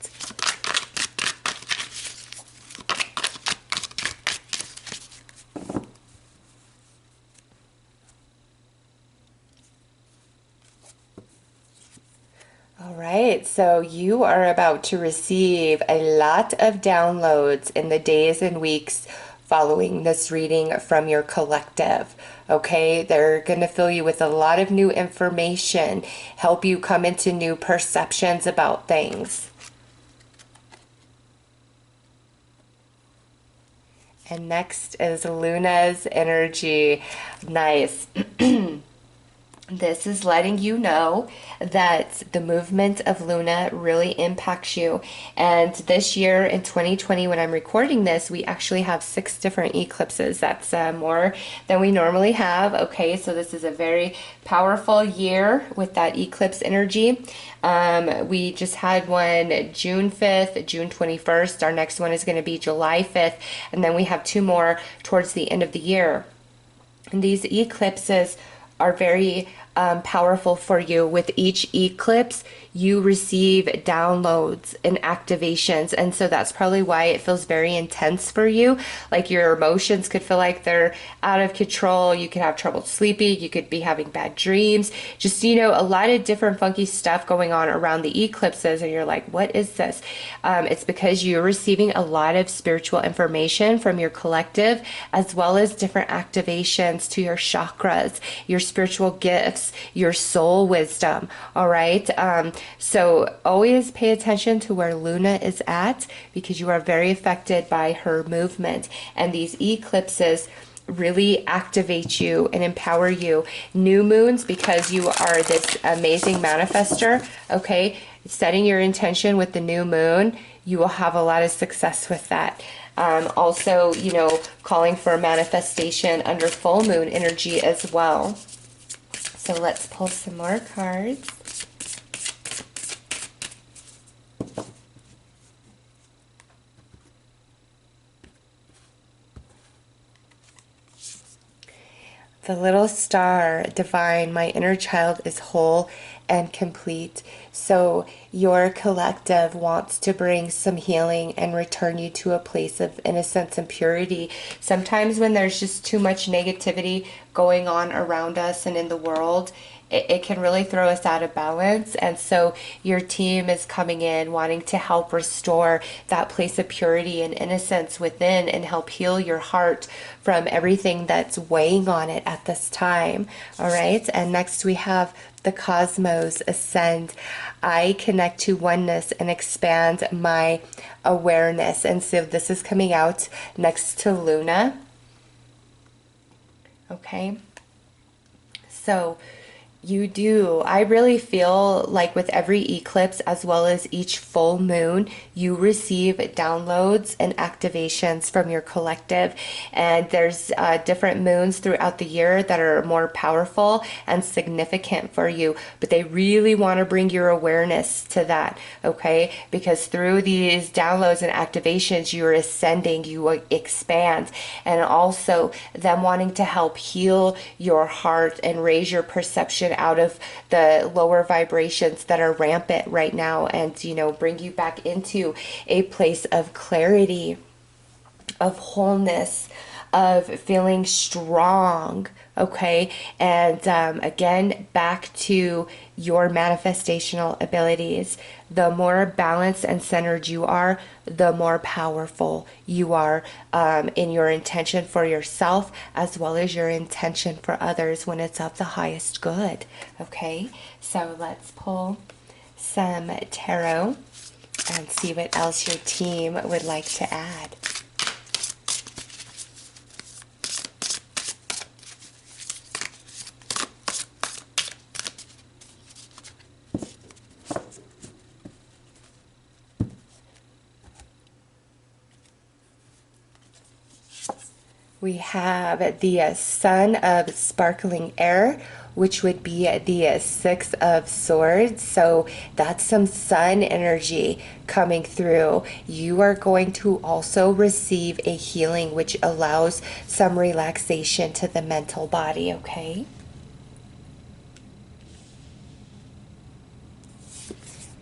All right, so you are about to receive a lot of downloads in the days and weeks following this reading from your collective. Okay, they're going to fill you with a lot of new information, help you come into new perceptions about things. And next is Luna's energy. Nice. This is letting you know that the movement of Luna really impacts you. And this year in 2020, when I'm recording this, we actually have 6 different eclipses. That's more than we normally have. Okay, so this is a very powerful year with that eclipse energy. We just had one June 5th, June 21st. Our next one is going to be July 5th. And then we have 2 more towards the end of the year. And these eclipses are very powerful for you. With each eclipse, you receive downloads and activations, and so that's probably why it feels very intense for you. Like your emotions could feel like they're out of control. You could have trouble sleeping. You could be having bad dreams. Just, you know, a lot of different funky stuff going on around the eclipses, and you're like, what is this? It's because you're receiving a lot of spiritual information from your collective, as well as different activations to your chakras, your spiritual gifts, your soul wisdom. All right. So always pay attention to where Luna is at, because you are very affected by her movement, and these eclipses really activate you and empower you. New moons, because you are this amazing manifester, okay, setting your intention with the new moon, you will have a lot of success with that. Also, you know, calling for manifestation under full moon energy as well. So let's pull some more cards. The little star, divine, my inner child is whole and complete. So your collective wants to bring some healing and return you to a place of innocence and purity. Sometimes when there's just too much negativity going on around us and in the world, it can really throw us out of balance. And so your team is coming in wanting to help restore that place of purity and innocence within, and help heal your heart from everything that's weighing on it at this time. All right. And next we have the cosmos ascend. I connect to oneness and expand my awareness. And so this is coming out next to Luna. Okay. So you do. I really feel like with every eclipse, as well as each full moon, you receive downloads and activations from your collective. And there's different moons throughout the year that are more powerful and significant for you. But they really want to bring your awareness to that, okay? Because through these downloads and activations, you're ascending, you expand. And also them wanting to help heal your heart and raise your perception out of the lower vibrations that are rampant right now, and, you know, bring you back into a place of clarity, of wholeness, of feeling strong, okay? And again, back to your manifestational abilities. The more balanced and centered you are, the more powerful you are in your intention for yourself, as well as your intention for others when it's of the highest good, okay? So let's pull some tarot and see what else your team would like to add. We have the Sun of Sparkling Air, which would be the Six of Swords. So that's some sun energy coming through. You are going to also receive a healing, which allows some relaxation to the mental body, okay?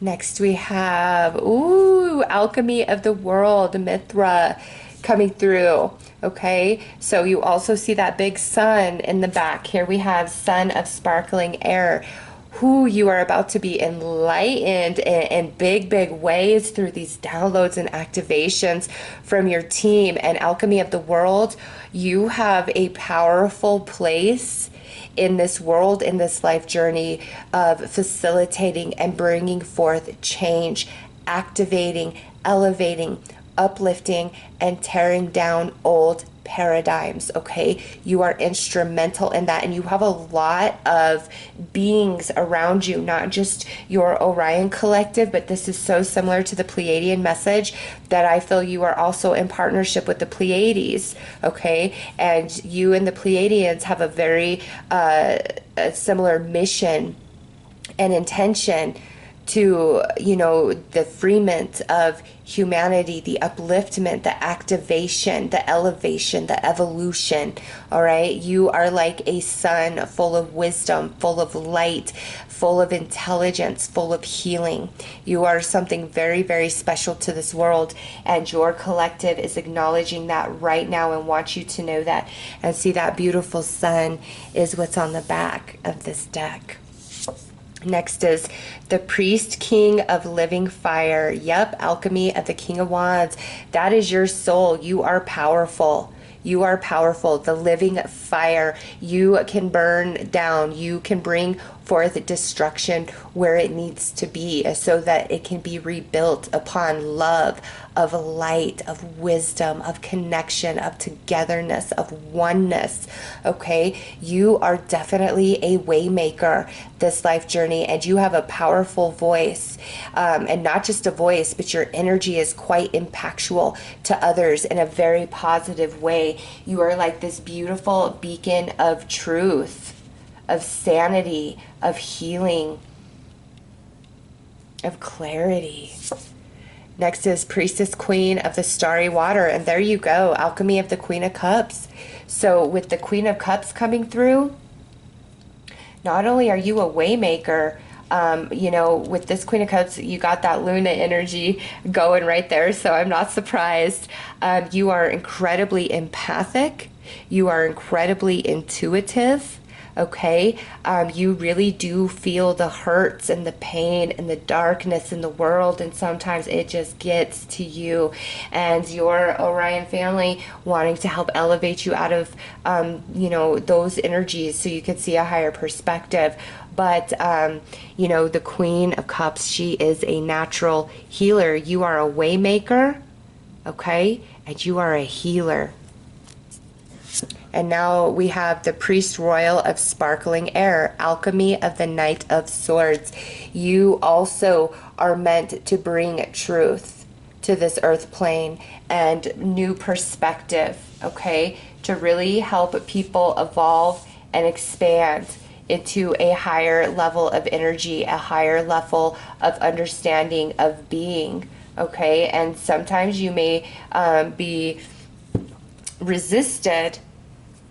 Next we have, ooh, Alchemy of the World, Mithra, coming through. Okay, so you also see that big sun in the back. Here we have Sun of Sparkling Air. Who you are about to be enlightened in big ways through these downloads and activations from your team. And Alchemy of the World, you have a powerful place in this world, in this life journey of facilitating and bringing forth change, activating, elevating, uplifting, and tearing down old paradigms, okay? You are instrumental in that, and you have a lot of beings around you, not just your Orion collective, but this is so similar to the Pleiadian message that I feel you are also in partnership with the Pleiades, okay? And you and the Pleiadians have a very a similar mission and intention to, you know, the freement of humanity, the upliftment, the activation, the elevation, the evolution. All right. You are like a sun full of wisdom, full of light, full of intelligence, full of healing. You are something very, very special to this world, and your collective is acknowledging that right now and wants you to know that. And see, that beautiful sun is what's on the back of this deck. Next is the Priest King of Living Fire. Yep, Alchemy of the King of Wands. That is your soul. You are powerful. You are powerful. The living fire. You can burn down. You can bring forth destruction where it needs to be so that it can be rebuilt upon love, of light, of wisdom, of connection, of togetherness, of oneness. Okay, you are definitely a waymaker this life journey, and you have a powerful voice, and not just a voice, but your energy is quite impactful to others in a very positive way. You are like this beautiful beacon of truth, of sanity, of healing, of clarity. Next is Priestess Queen of the Starry Water. And there you go, Alchemy of the Queen of Cups. So with the Queen of Cups coming through, not only are you a waymaker, you know, with this Queen of Cups, you got that Luna energy going right there. So I'm not surprised. You are incredibly empathic. You are incredibly intuitive. Okay, you really do feel the hurts and the pain and the darkness in the world, and sometimes it just gets to you and your Orion family wanting to help elevate you out of, you know, those energies so you can see a higher perspective. But, you know, the Queen of Cups, she is a natural healer. You are a waymaker, okay, and you are a healer. And now we have the Priest Royal of Sparkling Air, Alchemy of the Knight of Swords. You also are meant to bring truth to this earth plane and new perspective, okay? To really help people evolve and expand into a higher level of energy, a higher level of understanding of being, okay? And sometimes you may be resisted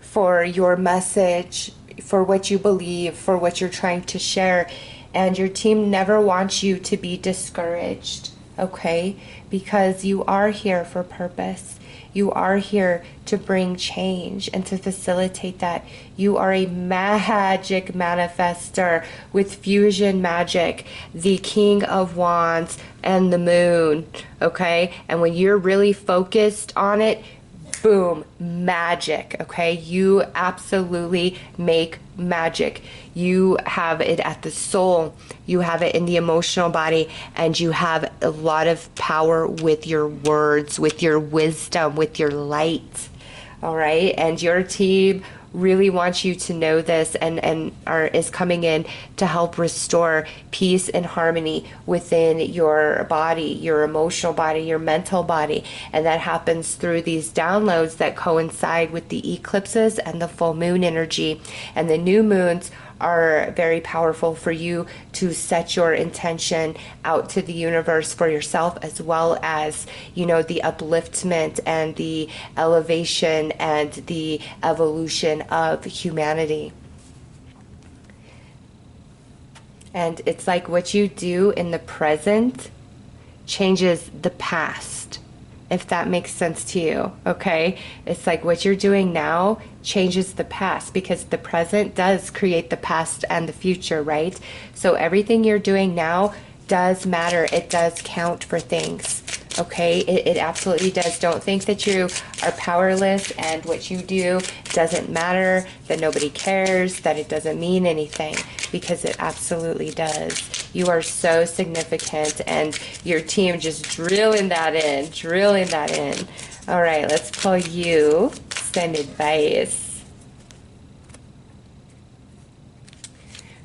for your message, for what you believe, for what you're trying to share. And your team never wants you to be discouraged, okay? Because you are here for purpose. You are here to bring change and to facilitate that. You are a magic manifester with fusion magic, the King of Wands and the Moon, okay? And when you're really focused on it, boom, magic, okay? You absolutely make magic. You have it at the soul, you have it in the emotional body, and you have a lot of power with your words, with your wisdom, with your light, all right? And your team really wants you to know this, and is coming in to help restore peace and harmony within your body, your emotional body, your mental body. And that happens through these downloads that coincide with the eclipses and the full moon energy. And the new moons are very powerful for you to set your intention out to the universe for yourself, as well as, you know, the upliftment and the elevation and the evolution of humanity. And it's like what you do in the present changes the past, if that makes sense to you, okay? It's like what you're doing now changes the past, because the present does create the past and the future, right? So everything you're doing now does matter. It does count for things, okay? It absolutely does. Don't think that you are powerless and what you do doesn't matter, that nobody cares, that it doesn't mean anything, because it absolutely does. You are so significant, and your team just drilling that in, drilling that in. All right, let's pull you some advice.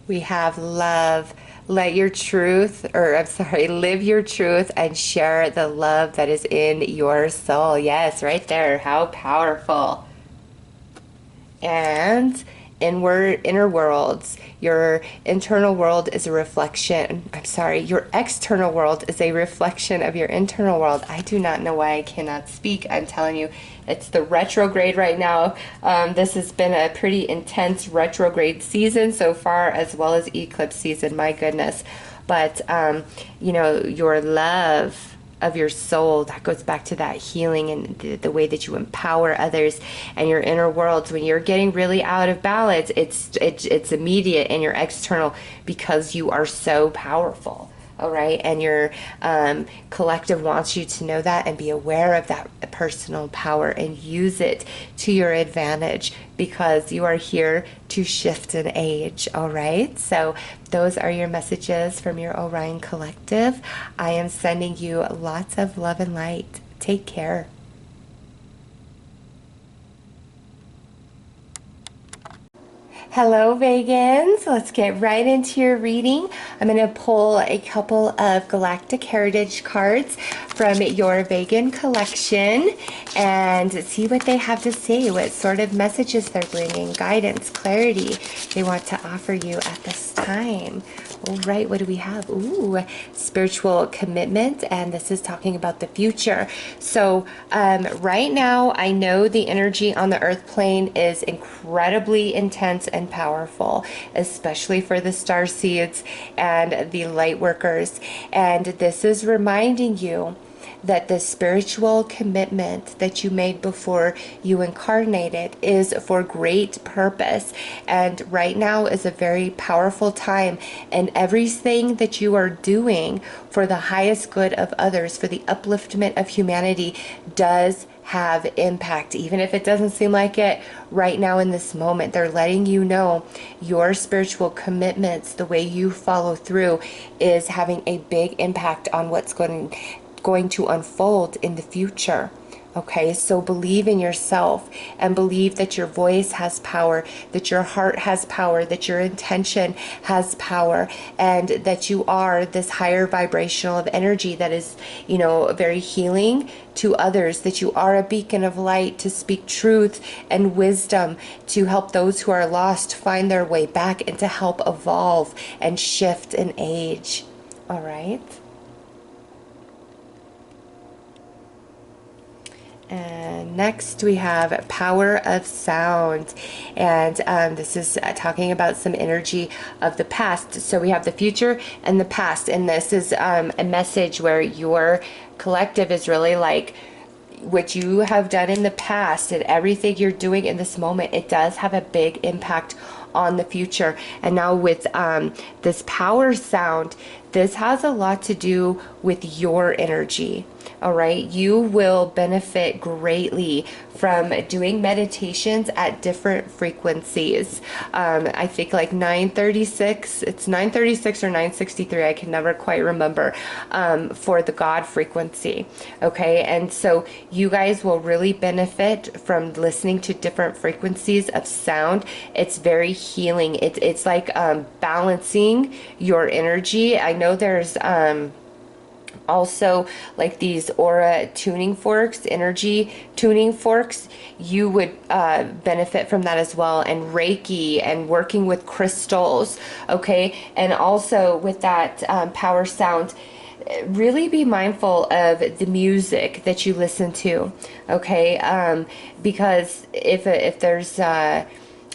We have love. Let your truth, or I'm sorry, live your truth and share the love that is in your soul. Yes, right there. How powerful. And inner worlds. Your internal world is a reflection. I'm sorry, your external world is a reflection of your internal world. I do not know why I cannot speak. I'm telling you, it's the retrograde right now. This has been a pretty intense retrograde season so far, as well as eclipse season. My goodness. But, you know, your love of your soul, that goes back to that healing and the way that you empower others and your inner worlds. When you're getting really out of balance, it's immediate in your external, because you are so powerful. All right, and your collective wants you to know that and be aware of that personal power and use it to your advantage, because you are here to shift an age. All right, so those are your messages from your Orion collective. I am sending you lots of love and light. Take care. Hello, Vegans. Let's get right into your reading. I'm going to pull a couple of Galactic Heritage cards from your Vegan collection and see what they have to say, what sort of messages they're bringing, guidance, clarity they want to offer you at this time. All right, what do we have? Ooh, spiritual commitment, and this is talking about the future. So right now, I know the energy on the earth plane is incredibly intense and powerful, especially for the Starseeds and the Lightworkers. And this is reminding you that the spiritual commitment that you made before you incarnated is for great purpose, and right now is a very powerful time, and everything that you are doing for the highest good of others, for the upliftment of humanity, does have impact, even if it doesn't seem like it right now in this moment. They're letting you know your spiritual commitments, the way you follow through, is having a big impact on what's going to unfold in the future. Okay, so believe in yourself and believe that your voice has power, that your heart has power, that your intention has power, and that you are this higher vibrational of energy that is, you know, very healing to others, that you are a beacon of light to speak truth and wisdom, to help those who are lost find their way back, and to help evolve and shift and age. All right. And next we have Power of Sound, and this is talking about some energy of the past. So we have the future and the past, and this is a message where your collective is really like, what you have done in the past and everything you're doing in this moment, it does have a big impact on the future. And now with this Power Sound, this has a lot to do with your energy. All right, you will benefit greatly from doing meditations at different frequencies. I think like 936, it's 936 or 963, I can never quite remember, for the God frequency. Okay, and so you guys will really benefit from listening to different frequencies of sound. It's very healing. It's like balancing your energy. I know there's also like these aura tuning forks, energy tuning forks. You would benefit from that as well, and Reiki and working with crystals. Okay, and also with that Power Sound, really be mindful of the music that you listen to. Okay, because if there's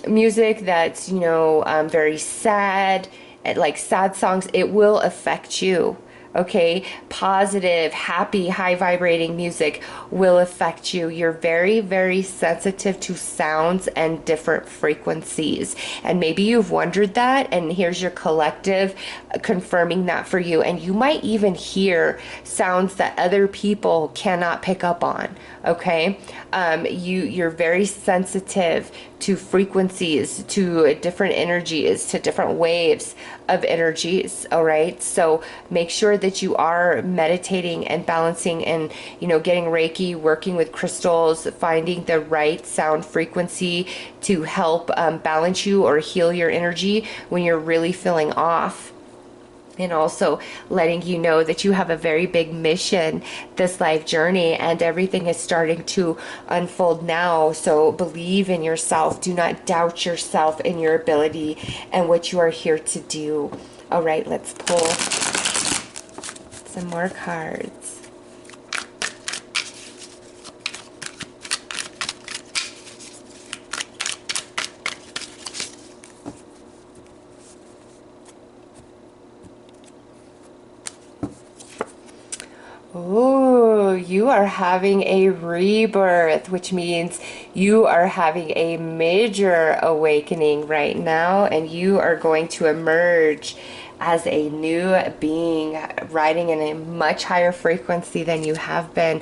music that's, you know, very sad, like sad songs, it will affect you. Okay, positive, happy, high vibrating music will affect you. You're very, very sensitive to sounds and different frequencies. And maybe you've wondered that, and here's your collective confirming that for you. And you might even hear sounds that other people cannot pick up on. Okay, you're very sensitive to frequencies, to different energies, to different waves of energies. All right, so make sure that you are meditating and balancing, and, you know, getting Reiki, working with crystals, finding the right sound frequency to help balance you or heal your energy when you're really feeling off. and also letting you know that you have a very big mission this life journey, and everything is starting to unfold now. So believe in yourself. Do not doubt yourself and your ability and what you are here to do. All right, let's pull some more cards. Oh, you are having a rebirth, which means you are having a major awakening right now, and you are going to emerge as a new being, riding in a much higher frequency than you have been.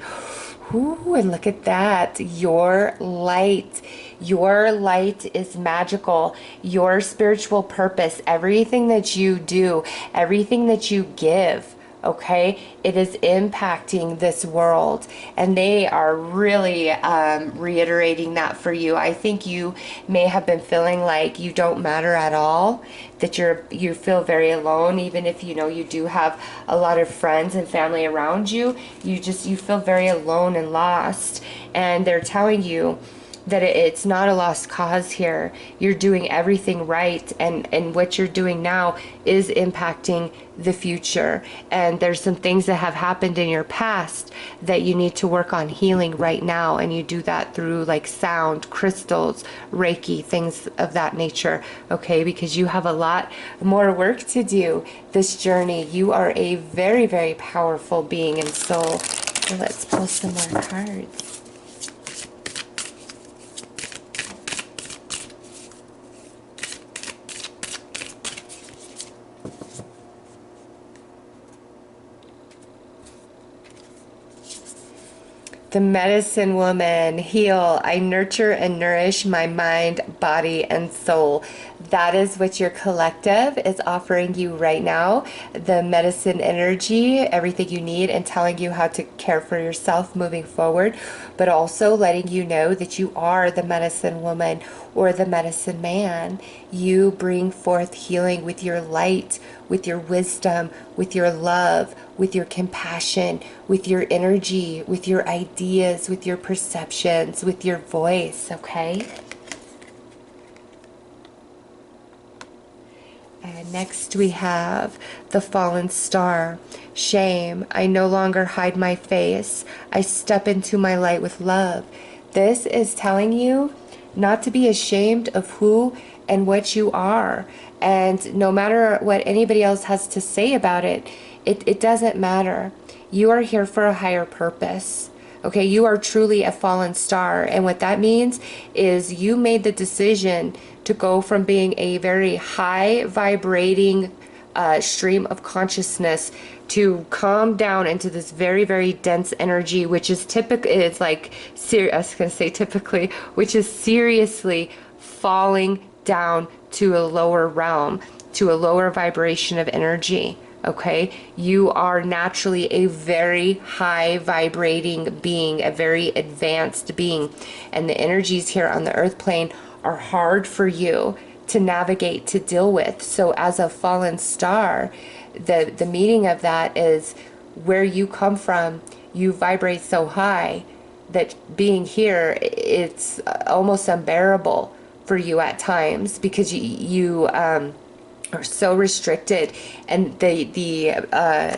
Ooh, and look at that. Your light. Your light is magical. Your spiritual purpose, everything that you do, everything that you give, okay, it is impacting this world, and they are really reiterating that for you. I think you may have been feeling like you don't matter at all, that you feel very alone, even if you know you do have a lot of friends and family around you. You feel very alone and lost, and they're telling you that it's not a lost cause here. You're doing everything right, and what you're doing now is impacting the future. And there's some things that have happened in your past that you need to work on healing right now, and you do that through like sound, crystals, Reiki, things of that nature, okay? Because you have a lot more work to do this journey. You are a very, very powerful being and soul. So let's pull some more cards. The medicine woman, heal. I nurture and nourish my mind, body, and soul. That is what your collective is offering you right now. The medicine energy, everything you need, and telling you how to care for yourself moving forward, but also letting you know that you are the medicine woman or the medicine man. You bring forth healing with your light, with your wisdom, with your love, with your compassion, with your energy, with your ideas, with your perceptions, with your voice, okay? And next we have the fallen star. Shame. I no longer hide my face. I step into my light with love. This is telling you not to be ashamed of who and what you are. And no matter what anybody else has to say about it, it doesn't matter. You are here for a higher purpose. Okay, you are truly a fallen star. And what that means is you made the decision to go from being a very high vibrating stream of consciousness to calm down into this very, very dense energy, which is typically, it's like, I was going to say typically, which is seriously falling down to a lower realm, to a lower vibration of energy. Okay, you are naturally a very high vibrating being, a very advanced being, and the energies here on the earth plane are hard for you to navigate, to deal with. So as a fallen star, the meaning of that is where you come from, you vibrate so high that being here, it's almost unbearable for you at times, because you are so restricted, and the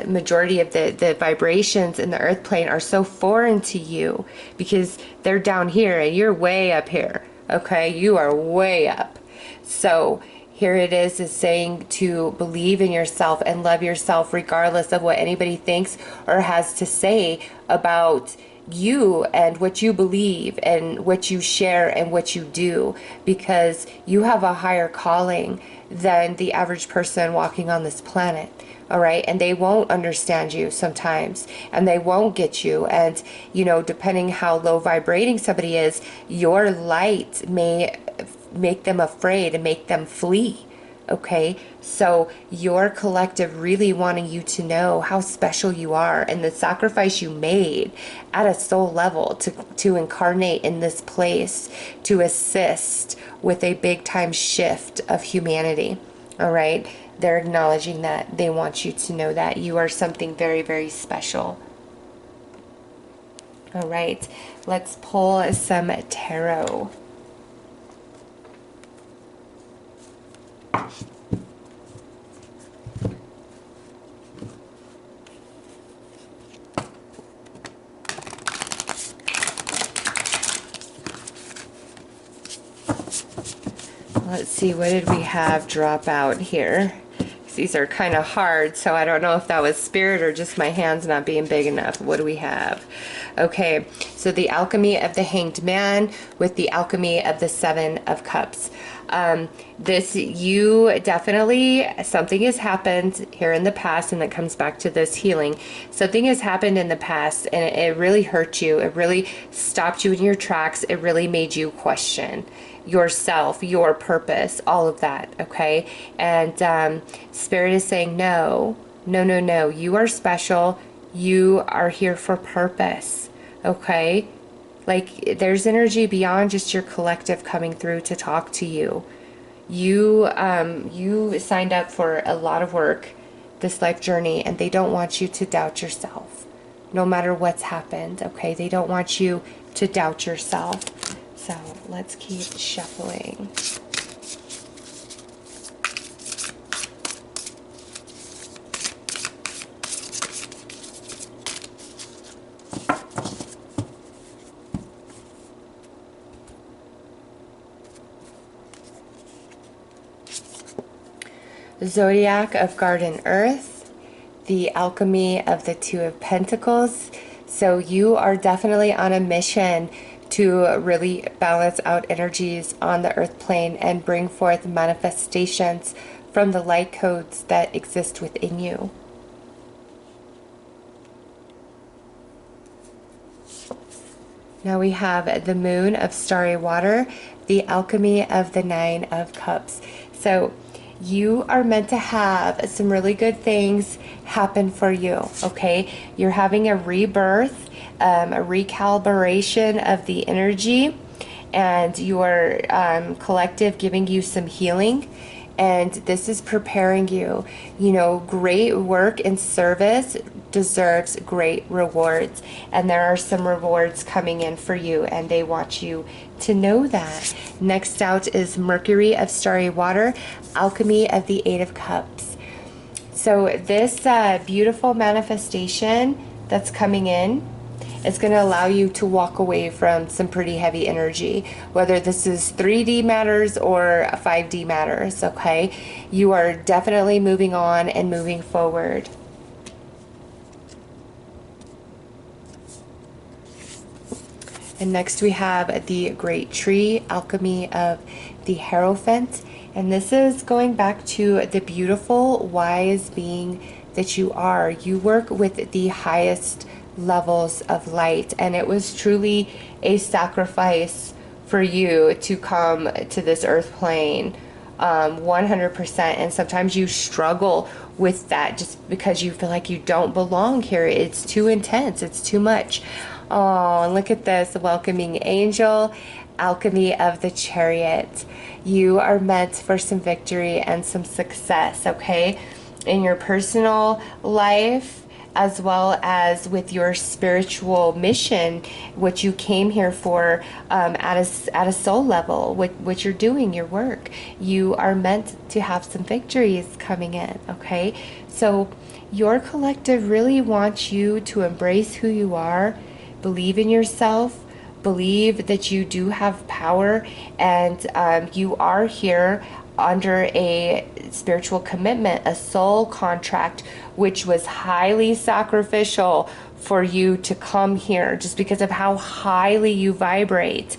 majority of the vibrations in the earth plane are so foreign to you because they're down here and you're way up here. Okay, you are way up. So here it is saying to believe in yourself and love yourself regardless of what anybody thinks or has to say about you and what you believe and what you share and what you do, because you have a higher calling than the average person walking on this planet. All right, and they won't understand you sometimes, and they won't get you, and you know, depending how low vibrating somebody is, your light may make them afraid and make them flee. Okay, so your collective really wanting you to know how special you are and the sacrifice you made at a soul level to incarnate in this place, to assist with a big time shift of humanity. All right, they're acknowledging that. They want you to know that you are something very, very special. All right, let's pull some tarot. Let's see, what did we have drop out here? These are kind of hard, so I don't know if that was spirit or just my hands not being big enough. What do we have? Okay, so the alchemy of the Hanged Man with the alchemy of the Seven of Cups. You definitely, something has happened here in the past, and that comes back to this healing. Something has happened in the past, and it really hurt you. It really stopped you in your tracks. It really made you question yourself, your purpose, all of that, okay? And Spirit is saying, no, no, no, no. You are special. You are here for purpose, okay? Like, there's energy beyond just your collective coming through to talk to you. You signed up for a lot of work, this life journey, and they don't want you to doubt yourself, no matter what's happened, okay? They don't want you to doubt yourself. So let's keep shuffling. Zodiac of Garden Earth, the alchemy of the Two of Pentacles. So you are definitely on a mission to really balance out energies on the earth plane and bring forth manifestations from the light codes that exist within you. Now we have the Moon of Starry Water, the alchemy of the Nine of Cups. So you are meant to have some really good things happen for you, okay? You're having a rebirth, a recalibration of the energy, and your collective giving you some healing. And this is preparing you. You know, great work and service deserves great rewards. And there are some rewards coming in for you, and they want you to know that. Next out is Mercury of Starry Water, alchemy of the Eight of Cups. So this beautiful manifestation that's coming in, it's going to allow you to walk away from some pretty heavy energy, whether this is 3D matters or 5D matters, okay? You are definitely moving on and moving forward. And next we have the Great Tree, alchemy of the Hierophant. And this is going back to the beautiful, wise being that you are. You work with the highest levels of light, and it was truly a sacrifice for you to come to this earth plane, 100%. And sometimes you struggle with that just because you feel like you don't belong here. It's too intense, it's too much. Oh, and look at this, welcoming angel, alchemy of the Chariot. You are meant for some victory and some success, okay, in your personal life, as well as with your spiritual mission, what you came here for, at a soul level, what you're doing, your work. You are meant to have some victories coming in, okay? So your collective really wants you to embrace who you are, believe in yourself, believe that you do have power, and you are here under a spiritual commitment, a soul contract, which was highly sacrificial for you to come here just because of how highly you vibrate.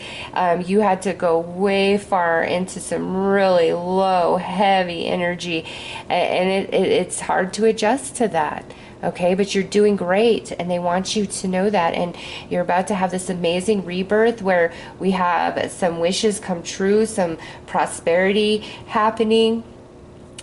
You had to go way far into some really low, heavy energy, and it's hard to adjust to that. Okay, but you're doing great, and they want you to know that. And you're about to have this amazing rebirth where we have some wishes come true, some prosperity happening.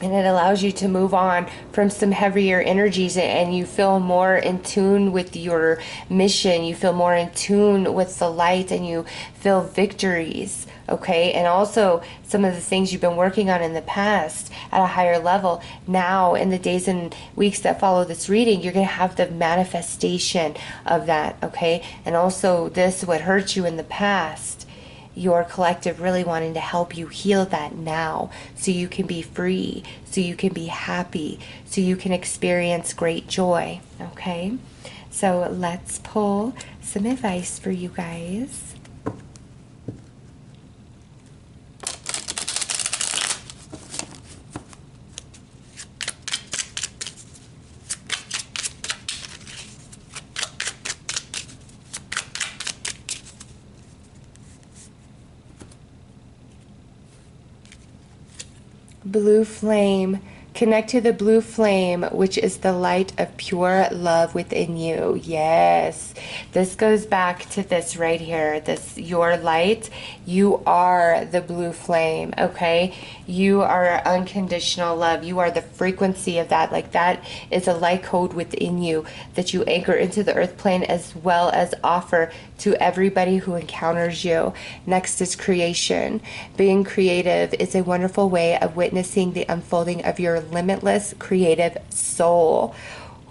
and it allows you to move on from some heavier energies, and you feel more in tune with your mission. You feel more in tune with the light, and you feel victories. Okay, and also some of the things you've been working on in the past at a higher level, now in the days and weeks that follow this reading, you're going to have the manifestation of that. Okay, and also this, what hurt you in the past, your collective really wanting to help you heal that now, so you can be free, so you can be happy, so you can experience great joy. Okay, so let's pull some advice for you guys. Blue flame. Connect to the blue flame, which is the light of pure love within you. Yes. This goes back to this right here. This, your light. You are the blue flame, okay? You are unconditional love. You are the frequency of that. Like, that is a light code within you that you anchor into the earth plane, as well as offer to everybody who encounters you. Next is creation. Being creative is a wonderful way of witnessing the unfolding of your limitless creative soul.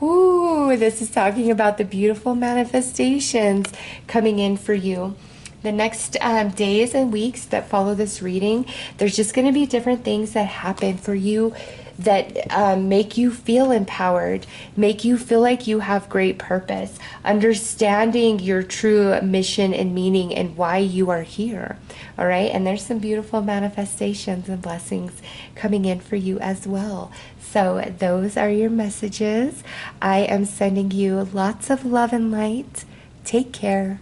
Ooh, this is talking about the beautiful manifestations coming in for you. The next days and weeks that follow this reading, there's just going to be different things that happen for you that make you feel empowered, make you feel like you have great purpose, understanding your true mission and meaning and why you are here. All right, and there's some beautiful manifestations and blessings coming in for you as well. So those are your messages. I am sending you lots of love and light. Take care.